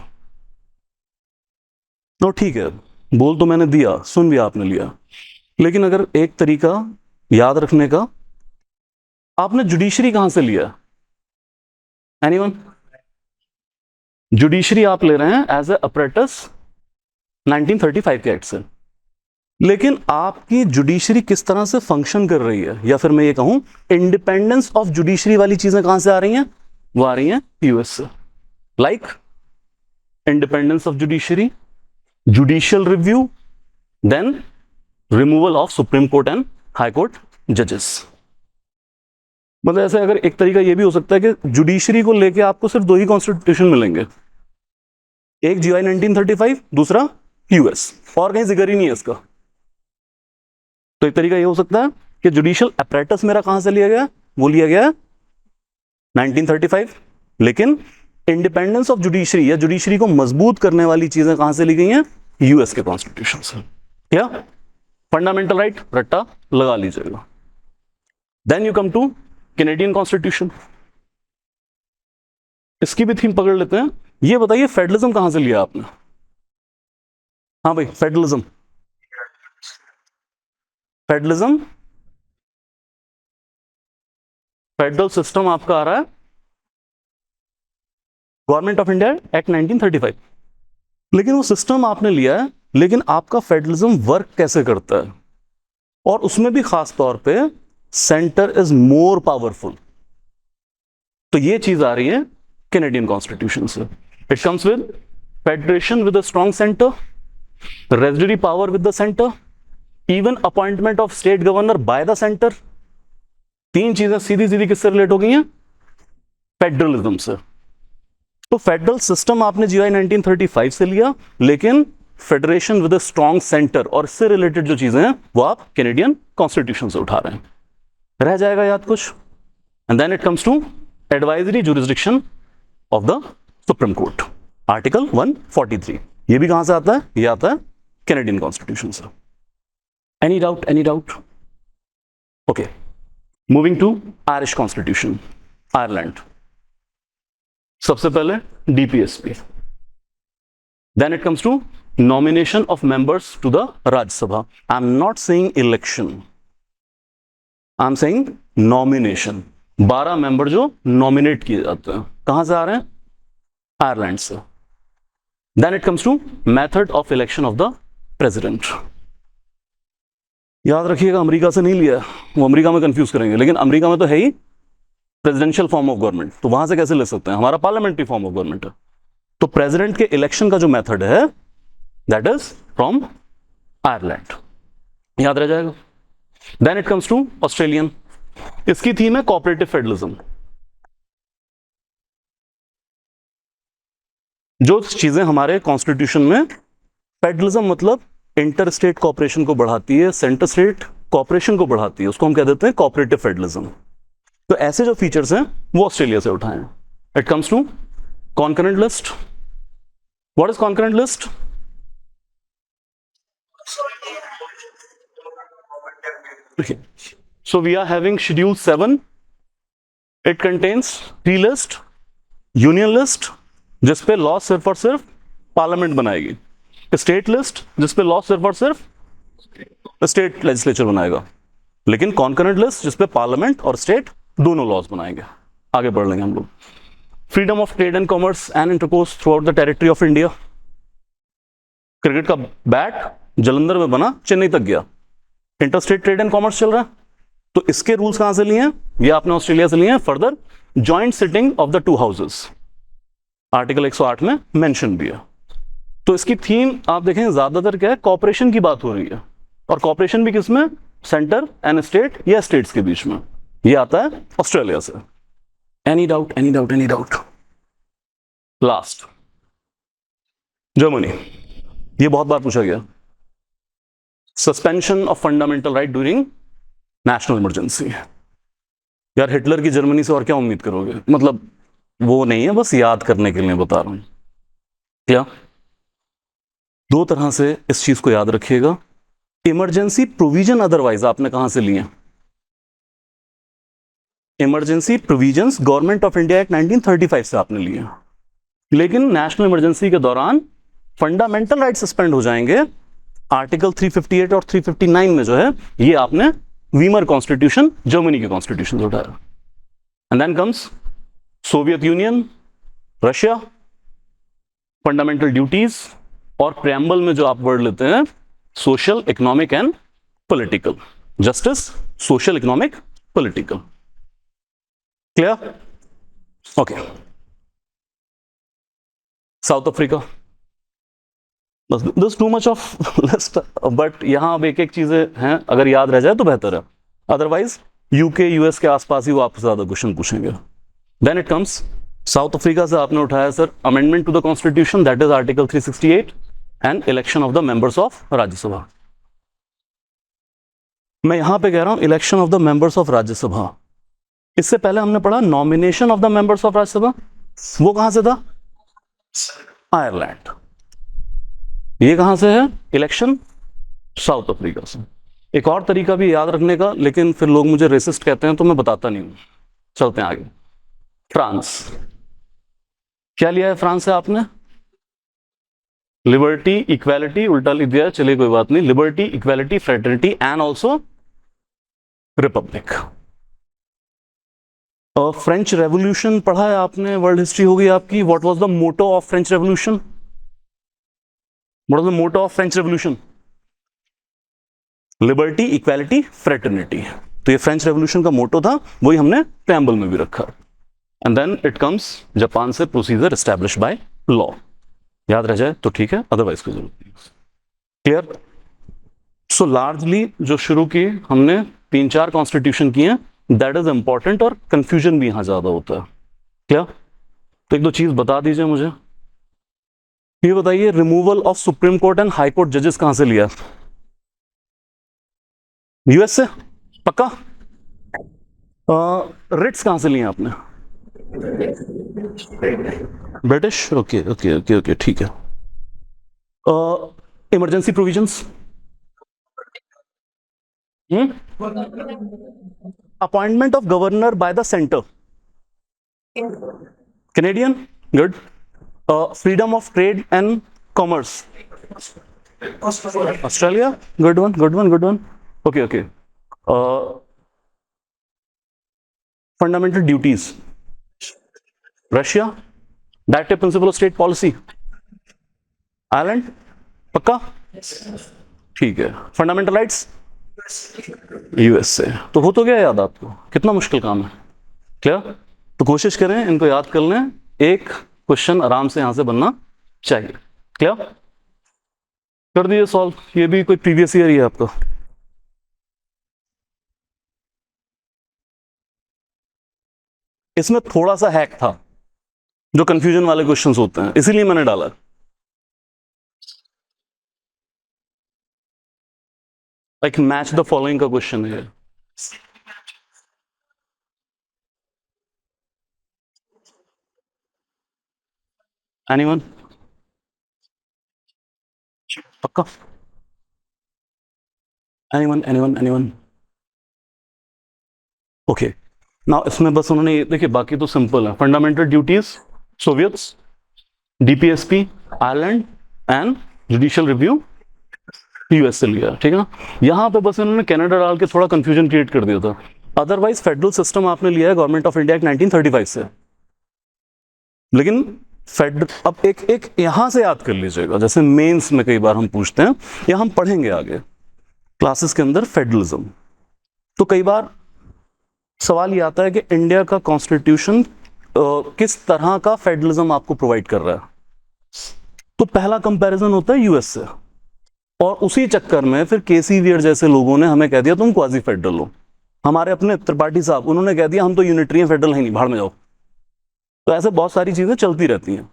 A: तो ठीक है, बोल तो मैंने दिया, सुन भी आपने लिया, लेकिन अगर एक तरीका याद रखने का, आपने जुडिशरी कहां से लिया, एनीवन? जुडिशरी आप ले रहे हैं एज ए अपरेटस 1935 के एक्ट से, लेकिन आपकी जुडिशरी किस तरह से फंक्शन कर रही है, या फिर मैं ये कहूं इंडिपेंडेंस ऑफ जुडिशरी वाली चीजें कहां से आ रही हैं, वो आ रही हैं यूएस से। Like independence of judiciary, judicial review, then removal of supreme court and high court जजेस। मतलब ऐसे अगर एक तरीका ये भी हो सकता है कि जुडिशरी को लेके आपको सिर्फ दो ही कॉन्स्टिट्यूशन मिलेंगे, एक जीआई 1935, दूसरा यूएस, और कहीं जिक्र ही नहीं है इसका। तो एक तरीका ये हो सकता है कि जुडिशियल अपरेटस मेरा कहां से लिया गया, वो लिया गया 1935, लेकिन इंडिपेंडेंस ऑफ जुडिशरी या जुडिशरी को मजबूत करने वाली चीजें कहां से ली गई हैं, यूएस के कॉन्स्टिट्यूशन से। क्या फंडामेंटल राइट रट्टा लगा लीजिएगा। Then you come to Canadian constitution, इसकी भी थीम पकड़ लेते हैं। ये बताइए फेडरलिज्म कहां से लिया आपने? हाँ भाई, फेडरलिज्म, फेडरलिज्म, फेडरल सिस्टम आपका आ रहा है गवर्नमेंट ऑफ इंडिया एक्ट 1935, लेकिन वो सिस्टम आपने लिया है, लेकिन आपका फेडरलिज्म वर्क कैसे करता है, और उसमें भी खास तौर पे सेंटर इज मोर पावरफुल। तो ये चीज आ रही है कैनेडियन कॉन्स्टिट्यूशन से। It comes with federation with a strong centre, residuary power with the centre, even appointment of state governor by the centre. तीन चीजें सीधी सीधी किससे रिलेट हो गई हैं, फेडरलिज्म से। तो फेडरल सिस्टम आपने जीआई 1935 से लिया, लेकिन federation with a strong centre और इससे रिलेटेड जो चीजें हैं वो आप कैनेडियन कॉन्स्टिट्यूशन से उठा रहे हैं। रह जाएगा याद कुछ? And then it comes to advisory jurisdiction of the supreme court, article 143। ये भी कहां से आता है? ये आता है कैनेडियन कॉन्स्टिट्यूशन से। Any doubt, any doubt? Okay, moving to Irish constitution, Ireland. सबसे पहले DPSP, then it comes to nomination of members to the Rajya Sabha. I am not saying election, I am saying nomination. 12 member जो nominate किए जाते हैं, कहां से आ रहे हैं? आयरलैंड से। Then it comes to method of election of the president. याद रखिएगा अमेरिका से नहीं लिया, वो अमेरिका में कंफ्यूज करेंगे, लेकिन अमेरिका में तो है ही प्रेसिडेंशियल फॉर्म ऑफ गवर्नमेंट, तो वहां से कैसे ले सकते हैं? हमारा पार्लियामेंट्री फॉर्म ऑफ गवर्नमेंट है। तो प्रेसिडेंट के इलेक्शन का जो मेथड है दैट इज फ्रॉम आयरलैंड, याद रह जाएगा। Then it comes to Australian, इसकी थीम है कोऑपरेटिव फेडरलिज्म। जो चीजें हमारे कॉन्स्टिट्यूशन में, फेडरलिज्म मतलब इंटर स्टेट कॉपरेशन को बढ़ाती है, सेंटर स्टेट कॉपरेशन को बढ़ाती है, उसको हम कह देते हैं कॉपरेटिव फेडरलिज्म। तो ऐसे जो फीचर्स हैं वो ऑस्ट्रेलिया से उठाए हैं। It comes to concurrent list. What is concurrent list? So we are having schedule 7. It contains free list, union list जिस पे लॉ सिर्फ और सिर्फ पार्लियामेंट बनाएगी, स्टेट लिस्ट जिस पे लॉ सिर्फ और सिर्फ स्टेट लेजिस्लेचर बनाएगा, लेकिन कॉन्करेंट लिस्ट जिस पे पार्लियामेंट और स्टेट दोनों लॉज बनाएंगे। आगे बढ़ लेंगे हम लोग। Freedom of trade and commerce and intercourse through out the territory of India. Cricket का बैट जलंधर में बना, चेन्नई तक गया, इंटरस्टेट ट्रेड एंड कॉमर्स चल रहा है। तो इसके रूल्स कहां से लिए हैं? ये आपने ऑस्ट्रेलिया से लिए हैं। Further joint sitting of the two houses article 108 में मेंशन भी है। तो इसकी थीम आप देखें ज्यादातर क्या है, कॉपरेशन की बात हो रही है, और कॉपरेशन भी किसमें? सेंटर एंड स्टेट या स्टेट्स के बीच में। ये आता है ऑस्ट्रेलिया से। Any doubt, any doubt, any doubt? Last Germany, ये बहुत बार पूछा गया। Suspension of fundamental right during national emergency. यार हिटलर की जर्मनी से और क्या उम्मीद करोगे, मतलब वो नहीं है, बस याद करने के लिए बता रहा हूं। क्या दो तरह से इस चीज को याद रखिएगा। इमरजेंसी प्रोविजन अदरवाइज आपने कहां से लिए? Emergency provisions government of India act 1935 से आपने लिए, लेकिन नेशनल इमरजेंसी के दौरान फंडामेंटल राइट सस्पेंड हो जाएंगे। आर्टिकल 358 और 359 में जो है ये आपने वीमर कॉन्स्टिट्यूशन, जर्मनी के कॉन्स्टिट्यूशन से उठाया। And then comes Soviet Union, Russia, fundamental duties, और प्रेम्बल में जो आप वर्ड लेते हैं social, economic and political justice, social, economic, political. Clear? Okay. South Africa, बस this too much of list, but यहां अब एक एक चीजें हैं, अगर याद रह जाए तो बेहतर है, अदरवाइज यूके यूएस के आसपास ही वो आपसे ज्यादा क्वेश्चन पूछेंगे। Then it comes South Africa से आपने उठाया sir amendment to the constitution, that is article 368 and election of the members of Rajya Sabha. मैं यहां पे कह रहा हूं election of the members of Rajya Sabha. इससे पहले हमने पढ़ा nomination of the members of Rajya Sabha, वो कहां से था? आयरलैंड। ये कहां से है? इलेक्शन साउथ अफ्रीका से। एक और तरीका भी याद रखने का, लेकिन फिर लोग मुझे रेसिस्ट कहते हैं तो मैं बताता नहीं हूं। चलते हैं आगे। फ्रांस, क्या लिया है फ्रांस से आपने? लिबर्टी, इक्वालिटी, उल्टा लिख दिया, चलिए कोई बात नहीं। Liberty, equality, fraternity and also republic. French revolution पढ़ा है आपने, वर्ल्ड हिस्ट्री होगी आपकी। What was the motto of French revolution? What was the motto of French revolution? Liberty, equality, fraternity. तो ये फ्रेंच रेवोल्यूशन का मोटो था, वही हमने प्रेम्बल में भी रखा। And then it comes Japan से प्रोसीजर एस्टैब्लिश बाय लॉ। याद रह जाए तो ठीक है, अदरवाइज कोई जरूरत नहीं। क्लियर? सो लार्जली जो शुरू की हमने 3-4 कॉन्स्टिट्यूशन किए हैं, दैट इज इंपॉर्टेंट, और कंफ्यूजन भी यहां ज्यादा होता है। क्या? तो एक दो चीज बता दीजिए मुझे। ये बताइए removal of supreme court and high court जजेस कहां से लिया? यूएस से? पक्का? रिट्स कहां से लिए आपने? British? Okay okay okay okay, ठीक है। Emergency provisions, appointment of governor by the centre, Canadian, good. Freedom of trade and commerce, Australia, good one, good one, good one. Okay okay. Fundamental duties, Russia. Directive principle of state policy, Ireland. पक्का? ठीक है। Fundamental rights, US से। तो हो तो गया याद आपको, कितना मुश्किल काम है। क्या? तो कोशिश करें इनको याद कर लें, एक क्वेश्चन आराम से यहां से बनना चाहिए। क्या कर दिए सॉल्व? ये भी कोई प्रीवियस ईयर ही है आपका। इसमें थोड़ा सा हैक था, जो कंफ्यूजन वाले क्वेश्चंस होते हैं, इसीलिए मैंने डाला। लाइक मैच द फॉलोइंग का क्वेश्चन है। एनीवन? पक्का? एनीवन? ओके, नाउ इसमें बस उन्होंने देखिए, बाकी तो सिंपल है। Fundamental duties Soviets, DPSP Ireland and judicial review US से लिया, ठीक है ना। यहां पे बस इन्होंने कनाडा डाल के थोड़ा कंफ्यूजन क्रिएट कर दिया था। अदरवाइज फेडरल सिस्टम आपने लिया है गवर्नमेंट ऑफ इंडिया एक्ट 1935 से। लेकिन फेड अब एक यहां से याद कर लीजिएगा, जैसे मेंस में कई बार हम पूछते हैं या हम पढ़ेंगे आगे क्लासेस के अंदर फेडरलिज्म, तो कई बार सवाल ये आता है कि इंडिया का कॉन्स्टिट्यूशन किस तरह का फेडरलिज्म आपको प्रोवाइड कर रहा है। तो पहला कंपैरिजन होता है यूएस से, और उसी चक्कर में फिर केसी वियर जैसे लोगों ने हमें कह दिया तुम क्वाजी फेडरल हो। हमारे अपने त्रिपाठी साहब, उन्होंने कह दिया हम तो यूनिटरी हैं, फेडरल है नहीं, भाड़ में जाओ। तो ऐसे बहुत सारी चीजें चलती रहती हैं।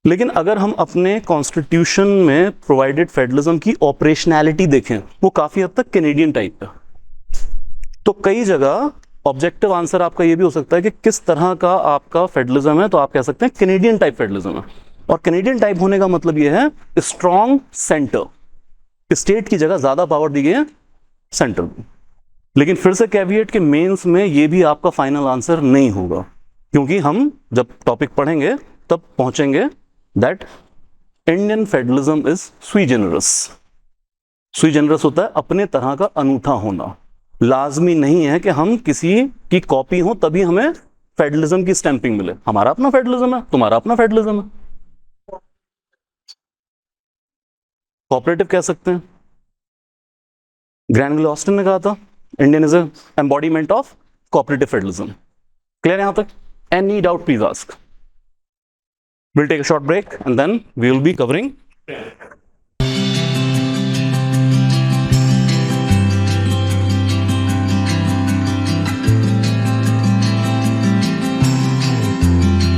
A: लेकिन अगर हम अपने कॉन्स्टिट्यूशन में प्रोवाइडेड फेडरलिज्म की ऑपरेशनैलिटी देखें, वो काफी हद तक कैनेडियन टाइप है। तो कई जगह ऑब्जेक्टिव आंसर आपका ये भी हो सकता है कि किस तरह का आपका फेडरलिज्म है, तो आप कह सकते हैं कैनेडियन टाइप फेडरलिज्म है। और कैनेडियन टाइप होने का मतलब ये है स्ट्रॉन्ग सेंटर, स्टेट की जगह ज्यादा पावर दी गई है सेंटर में। लेकिन फिर से कैविएट के मेंस में ये भी आपका फाइनल आंसर नहीं होगा, क्योंकि हम जब टॉपिक पढ़ेंगे तब पहुंचेंगे दैट इंडियन फेडरलिज्म इज सुई जेनरस। सुई जेनरस होता है अपने तरह का अनूठा होना। लाजमी नहीं है कि हम किसी की कॉपी हो तभी हमें फेडरलिज्म की स्टैंपिंग मिले। हमारा अपना फेडरलिज्म है, तुम्हारा अपना फेडरलिज्म है। कोऑपरेटिव कह सकते हैं। ग्रैनविले ऑस्टिन ने कहा था Indian is embodiment of cooperative federalism. Clear यहां तक? Any doubt please ask. We'll take a short break and then we will be covering